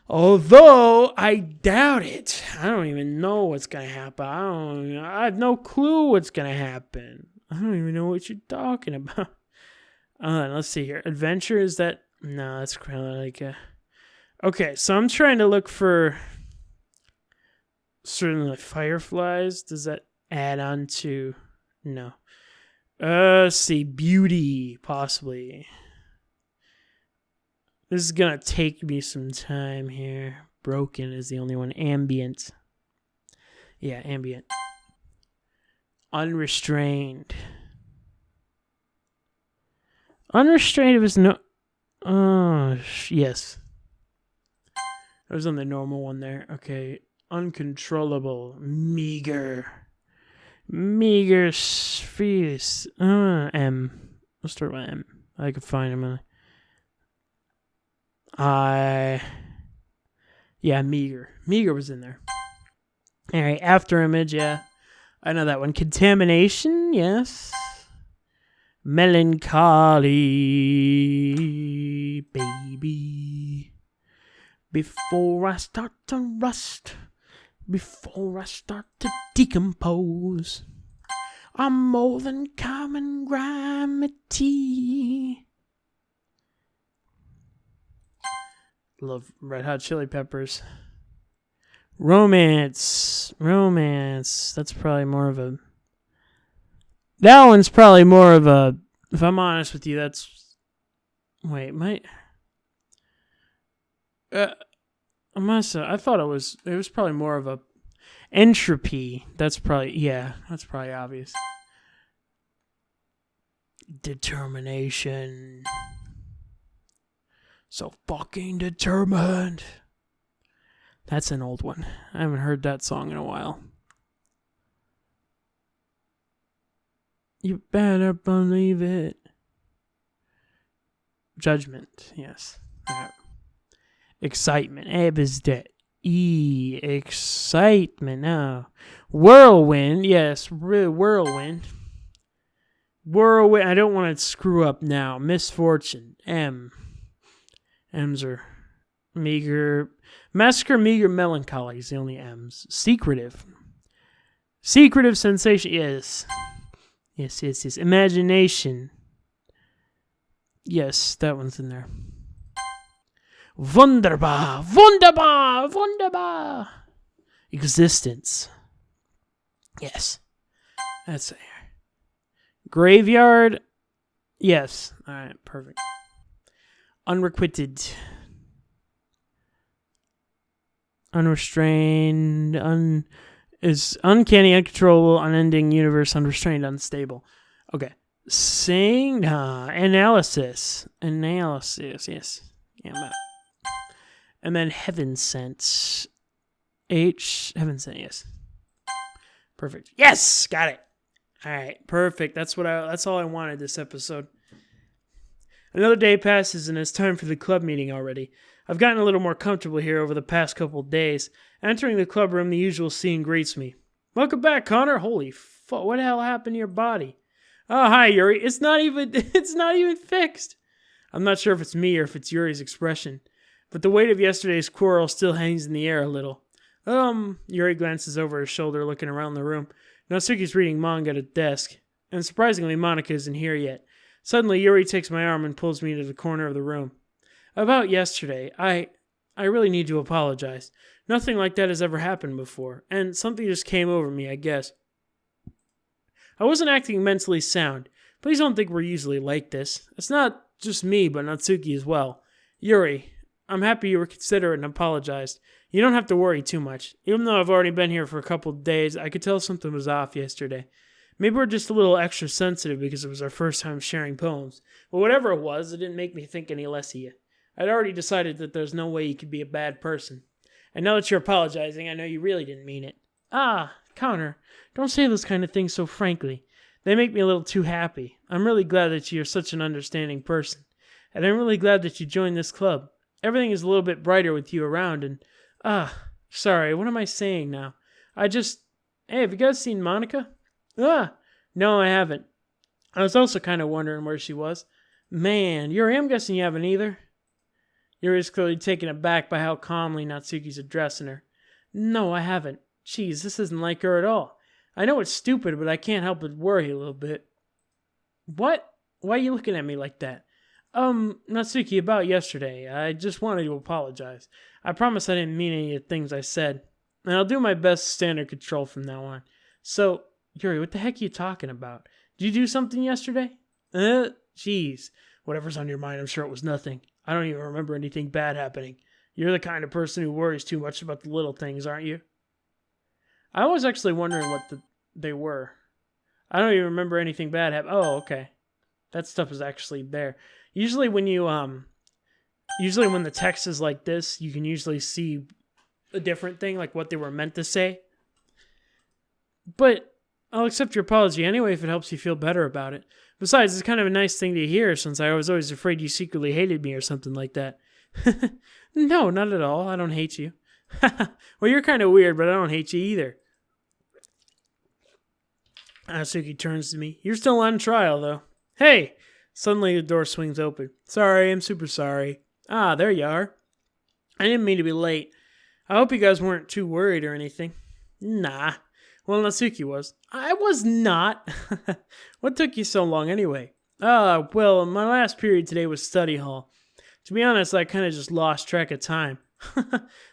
Although, I doubt it. I don't even know what's gonna happen. I have no clue what's gonna happen. I don't even know what you're talking about. Let's see here. Adventure, is that... No, that's kind of like a... Okay, so I'm trying to look for certain like fireflies. Does that add on to... No. Let's see. Beauty, possibly. This is gonna take me some time here. Broken is the only one. Ambient. Yeah, ambient. Unrestrained. Unrestrained was no... Oh, yes. I was on the normal one there. Okay. Uncontrollable. Meager. Meager spheres. M. Let's start with M. I can find him. Yeah, meager. Meager was in there. All right, after image, yeah. I know that one. Contamination, yes. Melancholy, baby. Before I start to rust, before I start to decompose, I'm more than common gravity. Love Red Hot Chili Peppers. Romance. That's probably more of a... That one's probably more of a... If I'm honest with you, that's... Wait, I thought it was probably more of a... Entropy. That's probably obvious. Determination. So fucking determined. That's an old one. I haven't heard that song in a while. You better believe it. Judgment, yes. Excitement. Excitement. No. Whirlwind, yes. Whirlwind. Whirlwind. I don't want to screw up now. Misfortune. M. M's are meager. Massacre, meager, melancholy is the only M's. Secretive. Secretive sensation. Yes. Yes. Imagination. Yes, that one's in there. Wunderbar. Existence. Yes. That's it. Graveyard. Yes. All right, perfect. Unrequited. Unrestrained. Is uncanny, uncontrollable, unending universe, unrestrained, unstable. Okay. Analysis. Yes. Yeah, and then heaven sent. Heaven sent, yes. Perfect. Yes! Got it. Alright, perfect. That's all I wanted this episode. Another day passes and it's time for the club meeting already. I've gotten a little more comfortable here over the past couple of days. Entering the club room, the usual scene greets me. Welcome back, Connor. Holy fuck, what the hell happened to your body? Oh, hi, Yuri. It's not even fixed. I'm not sure if it's me or if it's Yuri's expression, but the weight of yesterday's quarrel still hangs in the air a little. Yuri glances over his shoulder, looking around the room. Natsuki's reading manga at a desk, and surprisingly, Monica isn't here yet. Suddenly, Yuri takes my arm and pulls me to the corner of the room. About yesterday, I really need to apologize. Nothing like that has ever happened before, and something just came over me, I guess. I wasn't acting mentally sound. Please don't think we're usually like this. It's not just me, but Natsuki as well. Yuri, I'm happy you were considerate and apologized. You don't have to worry too much. Even though I've already been here for a couple of days, I could tell something was off yesterday. Maybe we're just a little extra sensitive because it was our first time sharing poems. But whatever it was, it didn't make me think any less of you. I'd already decided that there's no way you could be a bad person. And now that you're apologizing, I know you really didn't mean it. Ah, Connor, don't say those kind of things so frankly. They make me a little too happy. I'm really glad that you're such an understanding person. And I'm really glad that you joined this club. Everything is a little bit brighter with you around and... sorry, what am I saying now? Hey, have you guys seen Monica? No, I haven't. I was also kind of wondering where she was. Man, Yuri, I'm guessing you haven't either. Yuri's clearly taken aback by how calmly Natsuki's addressing her. No, I haven't. Jeez, this isn't like her at all. I know it's stupid, but I can't help but worry a little bit. What? Why are you looking at me like that? Natsuki, about yesterday. I just wanted to apologize. I promise I didn't mean any of the things I said. And I'll do my best standard control from now on. So, Yuri, what the heck are you talking about? Did you do something yesterday? Jeez. Whatever's on your mind, I'm sure it was nothing. I don't even remember anything bad happening. You're the kind of person who worries too much about the little things, aren't you? I was actually wondering what they were. I don't even remember anything bad happening. Oh, okay. That stuff is actually there. Usually when the text is like this, you can usually see a different thing, like what they were meant to say. But I'll accept your apology anyway if it helps you feel better about it. Besides, it's kind of a nice thing to hear since I was always afraid you secretly hated me or something like that. No, not at all. I don't hate you. Well, you're kind of weird, but I don't hate you either. Natsuki turns to me. You're still on trial, though. Hey! Suddenly the door swings open. Sorry, I'm super sorry. Ah, there you are. I didn't mean to be late. I hope you guys weren't too worried or anything. Nah. Well, Natsuki was. I was not. What took you so long anyway? Well, my last period today was study hall. To be honest, I kind of just lost track of time.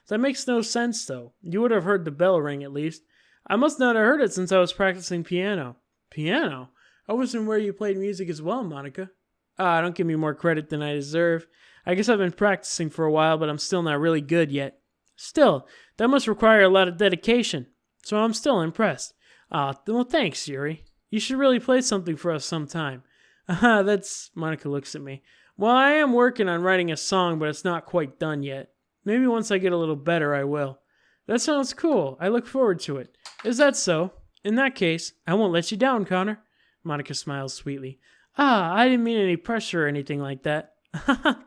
That makes no sense, though. You would have heard the bell ring, at least. I must not have heard it since I was practicing piano. Piano? I wasn't where you played music as well, Monica. Don't give me more credit than I deserve. I guess I've been practicing for a while, but I'm still not really good yet. Still, that must require a lot of dedication. So I'm still impressed. Well, thanks, Yuri. You should really play something for us sometime. Monica looks at me. Well, I am working on writing a song, but it's not quite done yet. Maybe once I get a little better, I will. That sounds cool. I look forward to it. Is that so? In that case, I won't let you down, Connor. Monica smiles sweetly. I didn't mean any pressure or anything like that.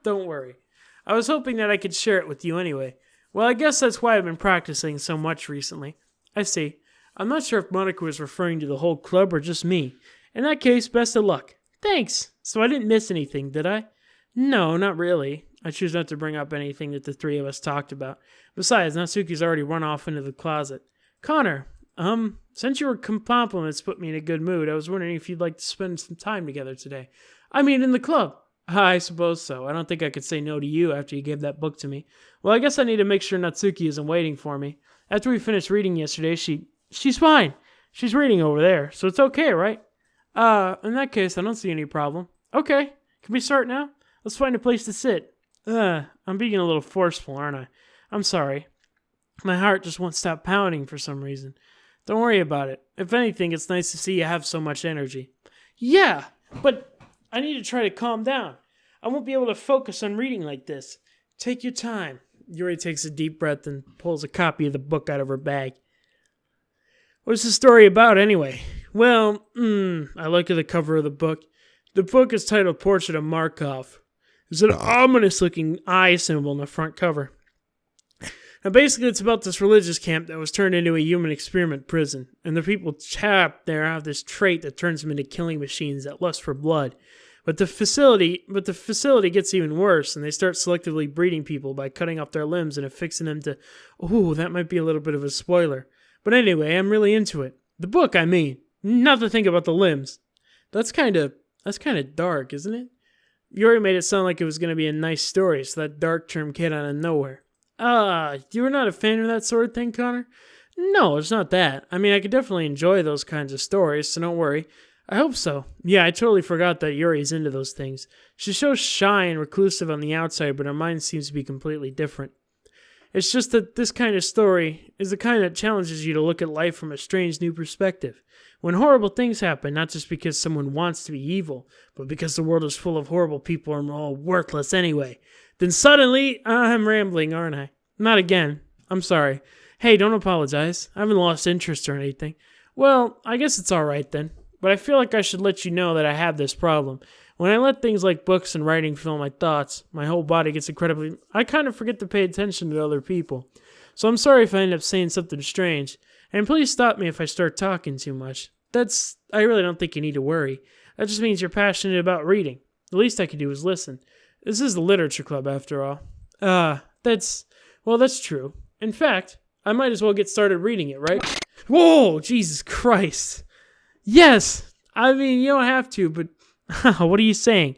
Don't worry. I was hoping that I could share it with you anyway. Well, I guess that's why I've been practicing so much recently. I see. I'm not sure if Monica was referring to the whole club or just me. In that case, best of luck. Thanks. So I didn't miss anything, did I? No, not really. I choose not to bring up anything that the three of us talked about. Besides, Natsuki's already run off into the closet. Connor, since your compliments put me in a good mood, I was wondering if you'd like to spend some time together today. I mean, in the club. I suppose so. I don't think I could say no to you after you gave that book to me. Well, I guess I need to make sure Natsuki isn't waiting for me. After we finished reading yesterday, she's fine. She's reading over there, so it's okay, right? In that case, I don't see any problem. Okay, can we start now? Let's find a place to sit. I'm being a little forceful, aren't I? I'm sorry. My heart just won't stop pounding for some reason. Don't worry about it. If anything, it's nice to see you have so much energy. Yeah, but I need to try to calm down. I won't be able to focus on reading like this. Take your time. Yuri takes a deep breath and pulls a copy of the book out of her bag. What's the story about, anyway? Well, I look at the cover of the book. The book is titled Portrait of Markov. There's an ominous-looking eye symbol on the front cover. Now, basically, it's about this religious camp that was turned into a human experiment prison, and the people trapped there have this trait that turns them into killing machines that lust for blood. But the facility gets even worse, and they start selectively breeding people by cutting off their limbs and affixing them to... Ooh, that might be a little bit of a spoiler. But anyway, I'm really into it. The book, I mean. Not to think about the limbs. That's kind of dark, isn't it? Yuri made it sound like it was going to be a nice story, so that dark term came out of nowhere. You were not a fan of that sort of thing, Connor? No, it's not that. I mean, I could definitely enjoy those kinds of stories, so don't worry. I hope so. Yeah, I totally forgot that Yuri's into those things. She shows shy and reclusive on the outside, but her mind seems to be completely different. It's just that this kind of story is the kind that challenges you to look at life from a strange new perspective. When horrible things happen, not just because someone wants to be evil, but because the world is full of horrible people and we're all worthless anyway, then suddenly, I'm rambling, aren't I? Not again. I'm sorry. Hey, don't apologize. I haven't lost interest or anything. Well, I guess it's alright then. But I feel like I should let you know that I have this problem. When I let things like books and writing fill my thoughts, my whole body gets incredibly... I kind of forget to pay attention to other people. So I'm sorry if I end up saying something strange. And please stop me if I start talking too much. I really don't think you need to worry. That just means you're passionate about reading. The least I can do is listen. This is the literature club, after all. That's true. In fact, I might as well get started reading it, right? Whoa, Jesus Christ. Yes! I mean, you don't have to, but... What are you saying?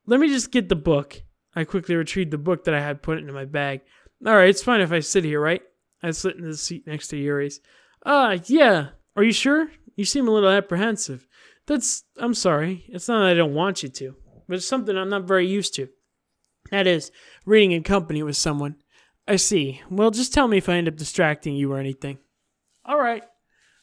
Let me just get the book. I quickly retrieved the book that I had put into my bag. Alright, it's fine if I sit here, right? I slid into the seat next to Yuri's. Yeah. Are you sure? You seem a little apprehensive. I'm sorry. It's not that I don't want you to, but it's something I'm not very used to. That is, reading in company with someone. I see. Well, just tell me if I end up distracting you or anything. Alright.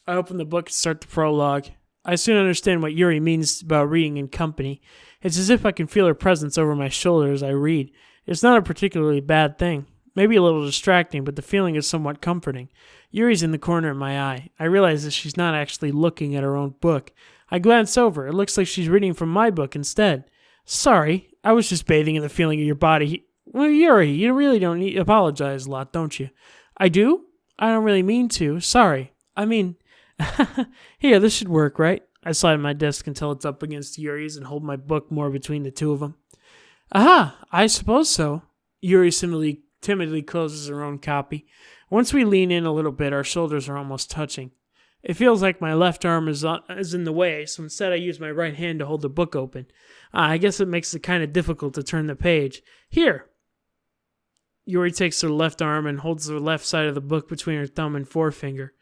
I open the book and start the prologue. I soon understand what Yuri means about reading in company. It's as if I can feel her presence over my shoulder as I read. It's not a particularly bad thing. Maybe a little distracting, but the feeling is somewhat comforting. Yuri's in the corner of my eye. I realize that she's not actually looking at her own book. I glance over. It looks like she's reading from my book instead. Sorry, I was just bathing in the feeling of your body. Well, Yuri, you really don't need to apologize a lot, don't you? I do? I don't really mean to. Sorry. I mean, here, this should work, right? I slide my desk until it's up against Yuri's and hold my book more between the two of them. Aha, I suppose so. Yuri timidly closes her own copy. Once we lean in a little bit, our shoulders are almost touching. It feels like my left arm is in the way, so instead I use my right hand to hold the book open. I guess it makes it kind of difficult to turn the page. Here. Yuri takes her left arm and holds the left side of the book between her thumb and forefinger.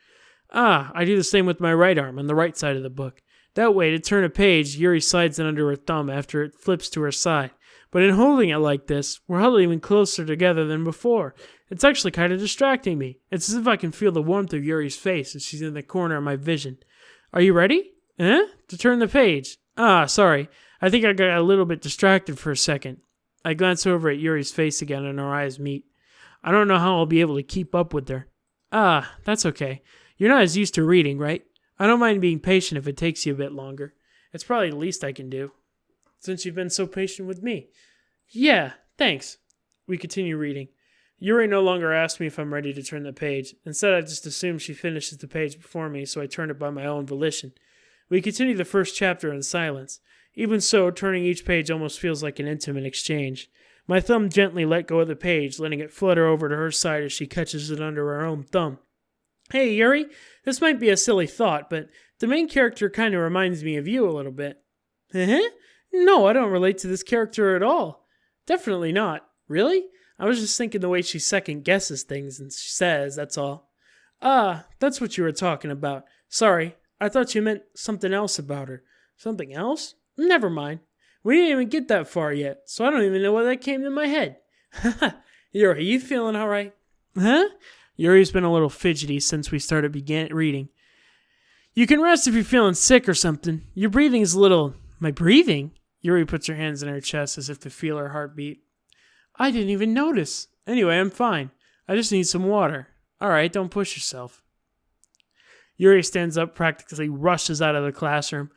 I do the same with my right arm on the right side of the book. That way, to turn a page, Yuri slides it under her thumb after it flips to her side. But in holding it like this, we're huddled even closer together than before. It's actually kind of distracting me. It's as if I can feel the warmth of Yuri's face as she's in the corner of my vision. Are you ready? To turn the page. Sorry. I think I got a little bit distracted for a second. I glance over at Yuri's face again and our eyes meet. I don't know how I'll be able to keep up with her. That's okay. You're not as used to reading, right? I don't mind being patient if it takes you a bit longer. It's probably the least I can do, since you've been so patient with me. Yeah, thanks. We continue reading. Yuri no longer asks me if I'm ready to turn the page. Instead, I just assume she finishes the page before me, so I turn it by my own volition. We continue the first chapter in silence. Even so, turning each page almost feels like an intimate exchange. My thumb gently let go of the page, letting it flutter over to her side as she catches it under her own thumb. Hey, Yuri, this might be a silly thought, but the main character kind of reminds me of you a little bit. No, I don't relate to this character at all. Definitely not. Really? I was just thinking the way she second guesses things and she says, that's all. That's what you were talking about. Sorry, I thought you meant something else about her. Something else? Never mind. We didn't even get that far yet, so I don't even know why that came to my head. Yuri, you feeling all right? Huh? Yuri's been a little fidgety since we began reading. You can rest if you're feeling sick or something. Your breathing is a little... My breathing? Yuri puts her hands in her chest as if to feel her heartbeat. I didn't even notice. Anyway, I'm fine. I just need some water. All right, don't push yourself. Yuri stands up, practically rushes out of the classroom.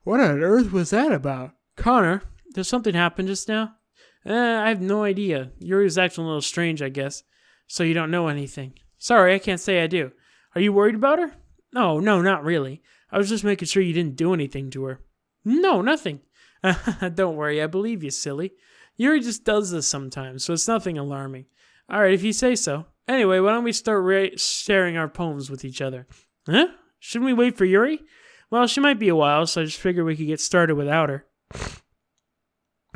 What on earth was that about? Connor, did something happen just now? I have no idea. Yuri's acting a little strange, I guess. So you don't know anything. Sorry, I can't say I do. Are you worried about her? No, not really. I was just making sure you didn't do anything to her. No, nothing. Don't worry, I believe you, silly. Yuri just does this sometimes, so it's nothing alarming. All right, if you say so. Anyway, why don't we start sharing our poems with each other? Huh? Shouldn't we wait for Yuri? Well, she might be a while, so I just figured we could get started without her.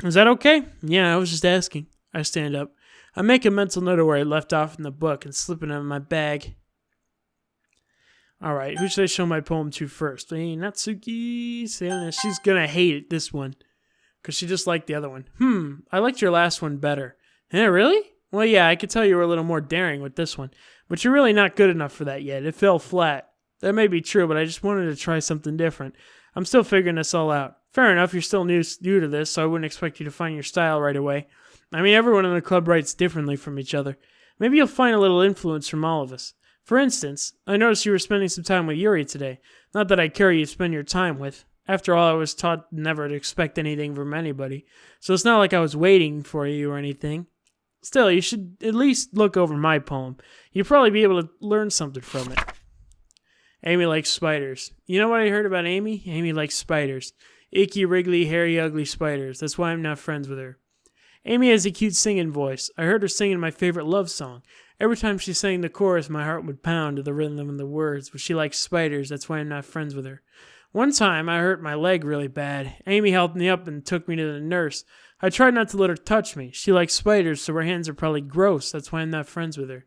Is that okay? Yeah, I was just asking. I stand up. I make a mental note of where I left off in the book and slip it in my bag. All right, who should I show my poem to first? Natsuki. She's going to hate it, this one, because she just liked the other one. I liked your last one better. Really? Well, yeah, I could tell you were a little more daring with this one, but you're really not good enough for that yet. It fell flat. That may be true, but I just wanted to try something different. I'm still figuring this all out. Fair enough, you're still new to this, so I wouldn't expect you to find your style right away. I mean, everyone in the club writes differently from each other. Maybe you'll find a little influence from all of us. For instance, I noticed you were spending some time with Yuri today. Not that I care who you spend your time with. After all, I was taught never to expect anything from anybody, so it's not like I was waiting for you or anything. Still, you should at least look over my poem. You'll probably be able to learn something from it. Amy likes spiders. You know what I heard about Amy? Amy likes spiders. Icky, wriggly, hairy, ugly spiders. That's why I'm not friends with her. Amy has a cute singing voice. I heard her singing my favorite love song. Every time she sang the chorus, my heart would pound to the rhythm and the words. But she likes spiders. That's why I'm not friends with her. One time, I hurt my leg really bad. Amy helped me up and took me to the nurse. I tried not to let her touch me. She likes spiders, so her hands are probably gross. That's why I'm not friends with her.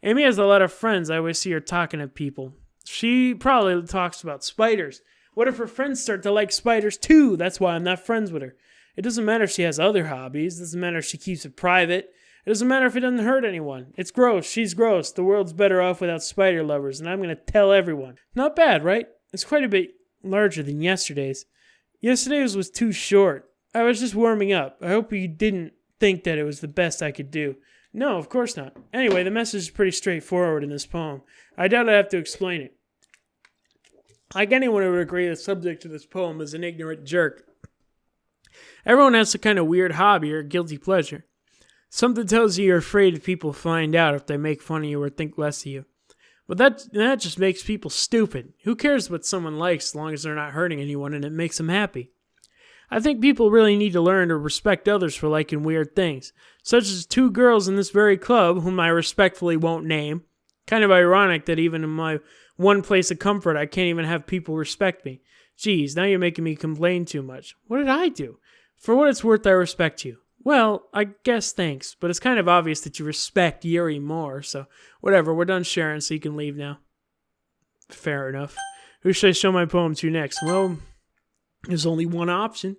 Amy has a lot of friends. I always see her talking to people. She probably talks about spiders. What if her friends start to like spiders too? That's why I'm not friends with her. It doesn't matter if she has other hobbies. It doesn't matter if she keeps it private. It doesn't matter if it doesn't hurt anyone. It's gross. She's gross. The world's better off without spider lovers, and I'm going to tell everyone. Not bad, right? It's quite a bit larger than yesterday's. Yesterday's was too short. I was just warming up. I hope you didn't think that it was the best I could do. No, of course not. Anyway, the message is pretty straightforward in this poem. I doubt I have to explain it. Like anyone who would agree, the subject of this poem is an ignorant jerk. Everyone has a kind of weird hobby or guilty pleasure. Something tells you you're afraid people find out if they make fun of you or think less of you. But that just makes people stupid. Who cares what someone likes as long as they're not hurting anyone and it makes them happy? I think people really need to learn to respect others for liking weird things, such as two girls in this very club whom I respectfully won't name. Kind of ironic that even in my one place of comfort I can't even have people respect me. Geez, now you're making me complain too much. What did I do? For what it's worth, I respect you. Well, I guess thanks, but it's kind of obvious that you respect Yuri more, so whatever, we're done sharing, so you can leave now. Fair enough. Who should I show my poem to next? Well, there's only one option.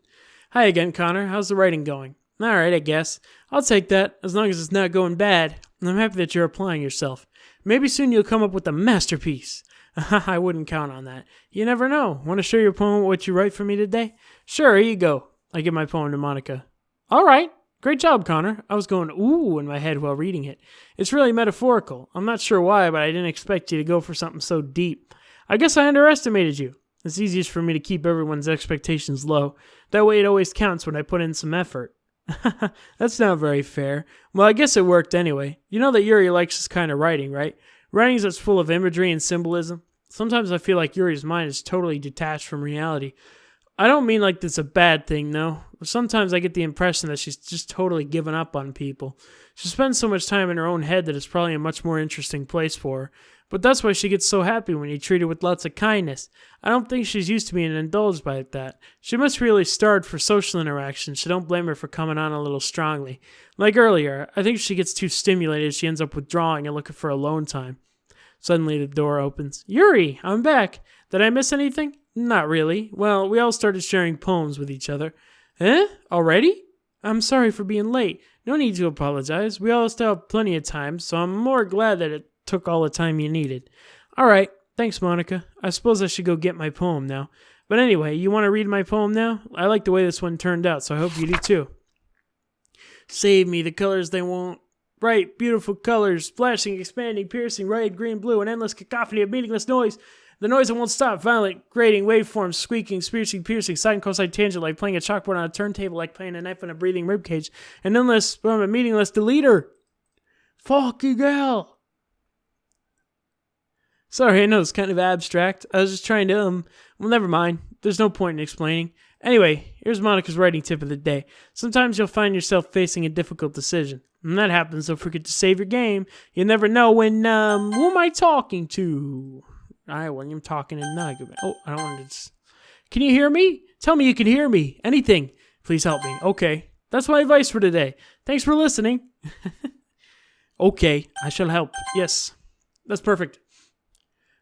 Hi again, Connor. How's the writing going? Alright, I guess. I'll take that, as long as it's not going bad. I'm happy that you're applying yourself. Maybe soon you'll come up with a masterpiece. I wouldn't count on that. You never know. Want to share your poem with what you write for me today? Sure, here you go. I give my poem to Monica. All right. Great job, Connor. I was going, ooh, in my head while reading it. It's really metaphorical. I'm not sure why, but I didn't expect you to go for something so deep. I guess I underestimated you. It's easiest for me to keep everyone's expectations low. That way it always counts when I put in some effort. That's not very fair. Well, I guess it worked anyway. You know that Yuri likes this kind of writing, right? Writings that's full of imagery and symbolism. Sometimes I feel like Yuri's mind is totally detached from reality. I don't mean like that's a bad thing, no. Sometimes I get the impression that she's just totally given up on people. She spends so much time in her own head that it's probably a much more interesting place for her. But that's why she gets so happy when you treat her with lots of kindness. I don't think she's used to being indulged by that. She must be really starved for social interaction, so don't blame her for coming on a little strongly. Like earlier, I think if she gets too stimulated, she ends up withdrawing and looking for alone time. Suddenly the door opens. Yuri, I'm back. Did I miss anything? Not really. Well, we all started sharing poems with each other. Eh? Already? I'm sorry for being late. No need to apologize. We all still have plenty of time, so I'm more glad that it took all the time you needed. All right. Thanks, Monica. I suppose I should go get my poem now. But anyway, you want to read my poem now? I like the way this one turned out, so I hope you do too. Save me the colors they won't. Bright, beautiful colors, flashing, expanding, piercing, red, green, blue, an endless cacophony of meaningless noise. The noise that won't stop, violent, grating, waveforms, squeaking, piercing, sine, cosine, tangent, like playing a chalkboard on a turntable, like playing a knife on a breathing ribcage. An endless, a meaningless deleter. Fucking hell. Sorry, I know it's kind of abstract. I was just trying to, well, never mind. There's no point in explaining. Anyway, here's Monica's writing tip of the day. Sometimes you'll find yourself facing a difficult decision. When that happens, don't forget to save your game. You never know when, who am I talking to? When I'm talking in Nug. Oh, I don't want to. Can you hear me? Tell me you can hear me. Anything. Please help me. Okay. That's my advice for today. Thanks for listening. Okay, I shall help. Yes. That's perfect.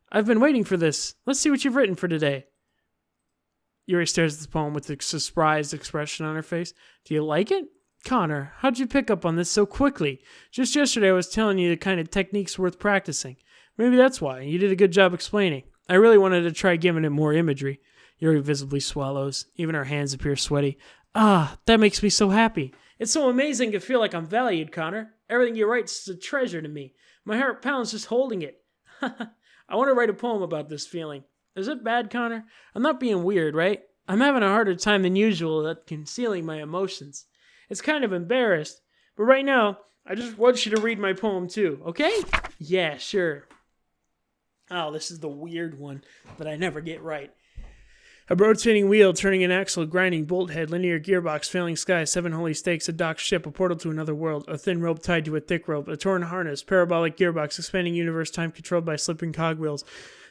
I've been waiting for this. Let's see what you've written for today. Yuri stares at the poem with a surprised expression on her face. Do you like it? Connor, how'd you pick up on this so quickly? Just yesterday I was telling you the kind of techniques worth practicing. Maybe that's why. You did a good job explaining. I really wanted to try giving it more imagery. Yuri visibly swallows. Even her hands appear sweaty. Ah, that makes me so happy. It's so amazing to feel like I'm valued, Connor. Everything you write is a treasure to me. My heart pounds just holding it. I want to write a poem about this feeling. Is it bad, Connor? I'm not being weird, right? I'm having a harder time than usual at concealing my emotions. It's kind of embarrassed. But right now, I just want you to read my poem too, okay? Yeah, sure. Oh, this is the weird one that I never get right. A rotating wheel, turning an axle, grinding bolt head, linear gearbox, failing sky, 7 holy stakes, a docked ship, a portal to another world, a thin rope tied to a thick rope, a torn harness, parabolic gearbox, expanding universe, time controlled by slipping cogwheels,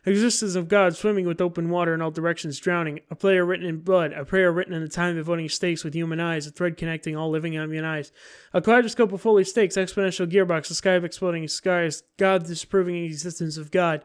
existence of God swimming with open water in all directions, drowning, a player written in blood, a prayer written in the time of voting stakes with human eyes, a thread connecting all living human eyes, a kaleidoscope of holy stakes, exponential gearbox, a sky of exploding skies, God disproving the existence of God.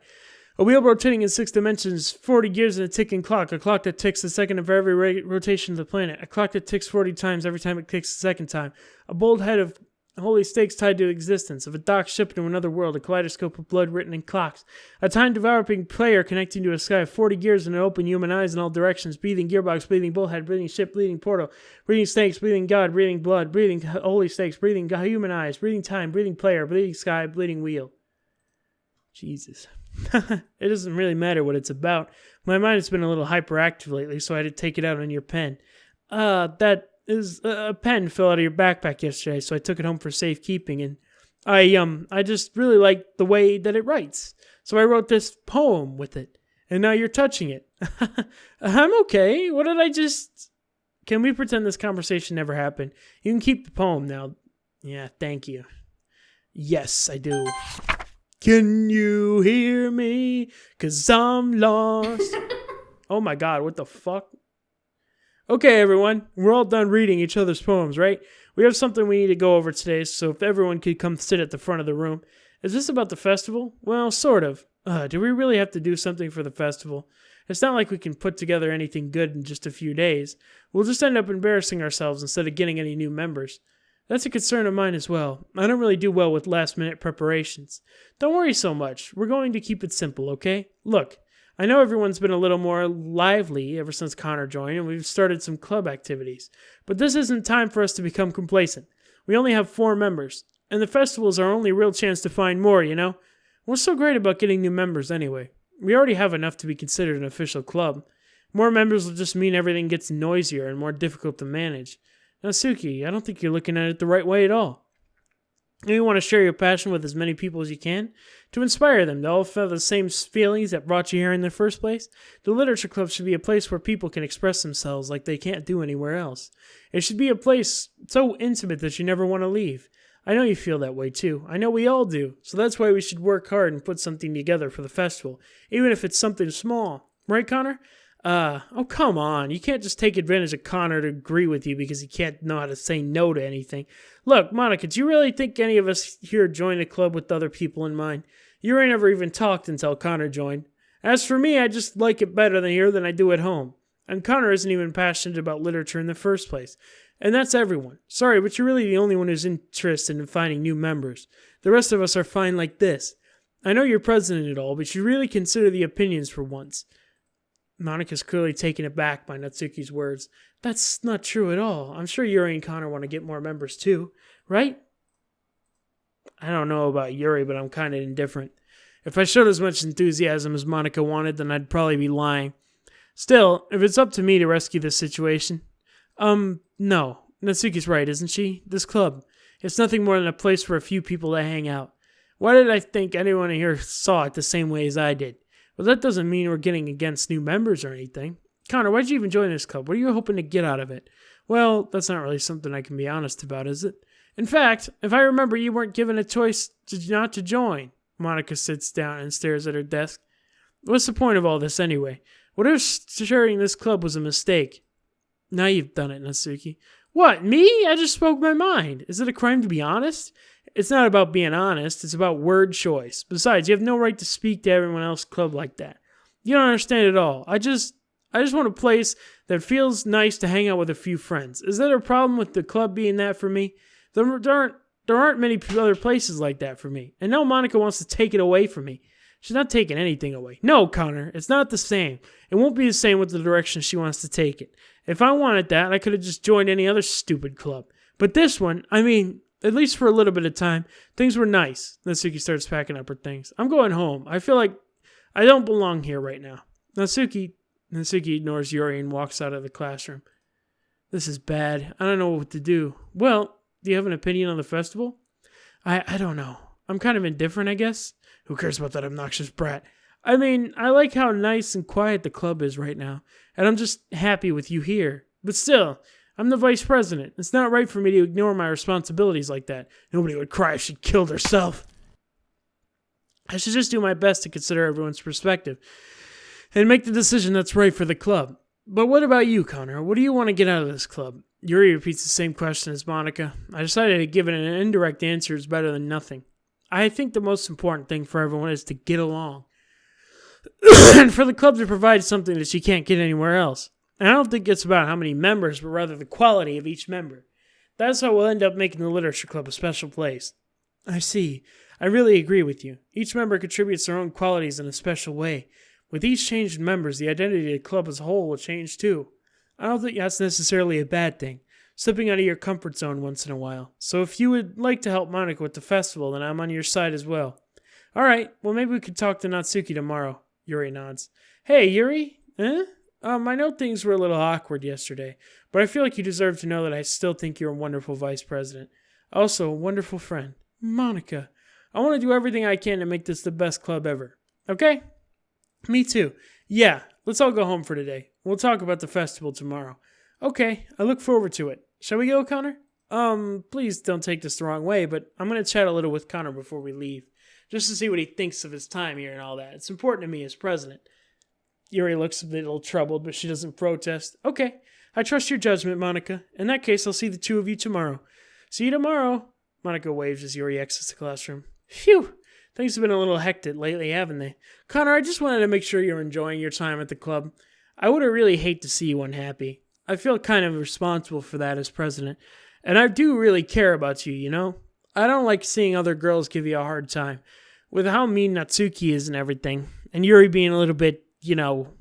A wheel rotating in 6 dimensions, 40 gears in a ticking clock, a clock that ticks the second of every rotation of the planet, a clock that ticks 40 times every time it ticks the second time, a bolt head of Holy stakes tied to existence, of a dock ship into another world, a kaleidoscope of blood written in clocks, a time-developing player connecting to a sky of 40 gears and an open human eyes in all directions, breathing gearbox, breathing bullhead, breathing ship, breathing portal, breathing snakes, breathing god, breathing blood, breathing holy stakes, breathing human eyes, breathing time, breathing player, breathing sky, bleeding wheel. Jesus. It doesn't really matter what it's about. My mind has been a little hyperactive lately, so I had to take it out on your pen. That is a pen fell out of your backpack yesterday, so I took it home for safekeeping, and I just really like the way that it writes. So I wrote this poem with it, and now you're touching it. I'm okay. What did I just... Can we pretend this conversation never happened? You can keep the poem now. Yeah, thank you. Yes, I do. Can you hear me? 'Cause I'm lost. Oh my god, what the fuck? Okay, everyone, we're all done reading each other's poems, right? We have something we need to go over today, so if everyone could come sit at the front of the room. Is this about the festival? Well, sort of. Do we really have to do something for the festival? It's not like we can put together anything good in just a few days. We'll just end up embarrassing ourselves instead of getting any new members. That's a concern of mine as well. I don't really do well with last-minute preparations. Don't worry so much. We're going to keep it simple, okay? Look, I know everyone's been a little more lively ever since Connor joined, and we've started some club activities. But this isn't time for us to become complacent. We only have 4 members, and the festival is our only real chance to find more, you know? What's so great about getting new members anyway? We already have enough to be considered an official club. More members will just mean everything gets noisier and more difficult to manage. Now, Suki, I don't think you're looking at it the right way at all. You want to share your passion with as many people as you can, to inspire them to all feel the same feelings that brought you here in the first place. The literature club should be a place where people can express themselves like they can't do anywhere else. It should be a place so intimate that you never want to leave. I know you feel that way too. I know we all do. So that's why we should work hard and put something together for the festival, even if it's something small. Right, Connor? Oh, come on. You can't just take advantage of Connor to agree with you because he can't know how to say no to anything. Look, Monica, do you really think any of us here joined a club with other people in mind? You ain't never even talked until Connor joined. As for me, I just like it better here than I do at home. And Connor isn't even passionate about literature in the first place. And that's everyone. Sorry, but you're really the only one who's interested in finding new members. The rest of us are fine like this. I know you're president and all, but you really consider the opinions for once. Monica's clearly taken aback by Natsuki's words. That's not true at all. I'm sure Yuri and Connor want to get more members too, right? I don't know about Yuri, but I'm kind of indifferent. If I showed as much enthusiasm as Monica wanted, then I'd probably be lying. Still, if it's up to me to rescue this situation... no. Natsuki's right, isn't she? This club. It's nothing more than a place for a few people to hang out. Why did I think anyone here saw it the same way as I did? Well, that doesn't mean we're getting against new members or anything. Connor, why'd you even join this club? What are you hoping to get out of it? Well, that's not really something I can be honest about, is it? In fact, if I remember, you weren't given a choice not to join. Monica sits down and stares at her desk. What's the point of all this anyway? What if sharing this club was a mistake? Now you've done it, Natsuki. What, me? I just spoke my mind. Is it a crime to be honest? It's not about being honest. It's about word choice. Besides, you have no right to speak to everyone else's club like that. You don't understand at all. I just want a place that feels nice to hang out with a few friends. Is that a problem with the club being that for me? There aren't many other places like that for me. And now Monica wants to take it away from me. She's not taking anything away. No, Connor, it's not the same. It won't be the same with the direction she wants to take it. If I wanted that, I could have just joined any other stupid club. But this one, I mean, at least for a little bit of time, things were nice. Natsuki starts packing up her things. I'm going home. I feel like I don't belong here right now. Natsuki ignores Yuri and walks out of the classroom. This is bad. I don't know what to do. Well, do you have an opinion on the festival? I don't know. I'm kind of indifferent, I guess. Who cares about that obnoxious brat? I mean, I like how nice and quiet the club is right now, and I'm just happy with you here. But still, I'm the vice president. It's not right for me to ignore my responsibilities like that. Nobody would cry if she killed herself. I should just do my best to consider everyone's perspective and make the decision that's right for the club. But what about you, Connor? What do you want to get out of this club? Yuri repeats the same question as Monica. I decided to give it an indirect answer is better than nothing. I think the most important thing for everyone is to get along. And for the club to provide something that you can't get anywhere else. And I don't think it's about how many members, but rather the quality of each member. That's how we'll end up making the Literature Club a special place. I see. I really agree with you. Each member contributes their own qualities in a special way. With each change in members, the identity of the club as a whole will change too. I don't think that's necessarily a bad thing, slipping out of your comfort zone once in a while. So if you would like to help Monica with the festival, then I'm on your side as well. Alright, well maybe we could talk to Natsuki tomorrow. Yuri nods. Hey, Yuri? I know things were a little awkward yesterday, but I feel like you deserve to know that I still think you're a wonderful vice president. Also, a wonderful friend. Monica. I want to do everything I can to make this the best club ever. Okay? Me too. Yeah, let's all go home for today. We'll talk about the festival tomorrow. Okay, I look forward to it. Shall we go, Connor? Please don't take this the wrong way, but I'm going to chat a little with Connor before we leave, just to see what he thinks of his time here and all that. It's important to me as president. Yuri looks a little troubled, but she doesn't protest. Okay, I trust your judgment, Monica. In that case, I'll see the two of you tomorrow. See you tomorrow. Monica waves as Yuri exits the classroom. Phew! Things have been a little hectic lately, haven't they? Connor, I just wanted to make sure you're enjoying your time at the club. I would really hate to see you unhappy. I feel kind of responsible for that as president. And I do really care about you, you know? I don't like seeing other girls give you a hard time. With how mean Natsuki is and everything. And Yuri being a little bit, you know...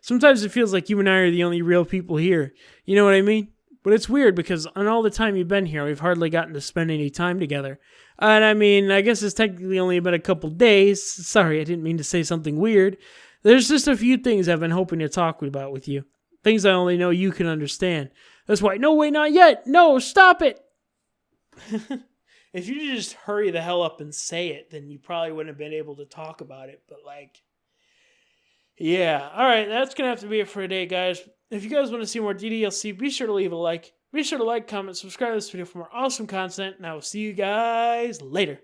Sometimes it feels like you and I are the only real people here. You know what I mean? But it's weird because on all the time you've been here, we've hardly gotten to spend any time together. And I mean, I guess it's technically only been a couple days. Sorry, I didn't mean to say something weird. There's just a few things I've been hoping to talk about with you. Things I only know you can understand. That's why, no, wait, not yet. No, stop it. If you just hurry the hell up and say it, then you probably wouldn't have been able to talk about it. But like, yeah. All right, that's going to have to be it for today, guys. If you guys want to see more DDLC, be sure to leave a like. Be sure to like, comment, subscribe to this video for more awesome content, and I will see you guys later.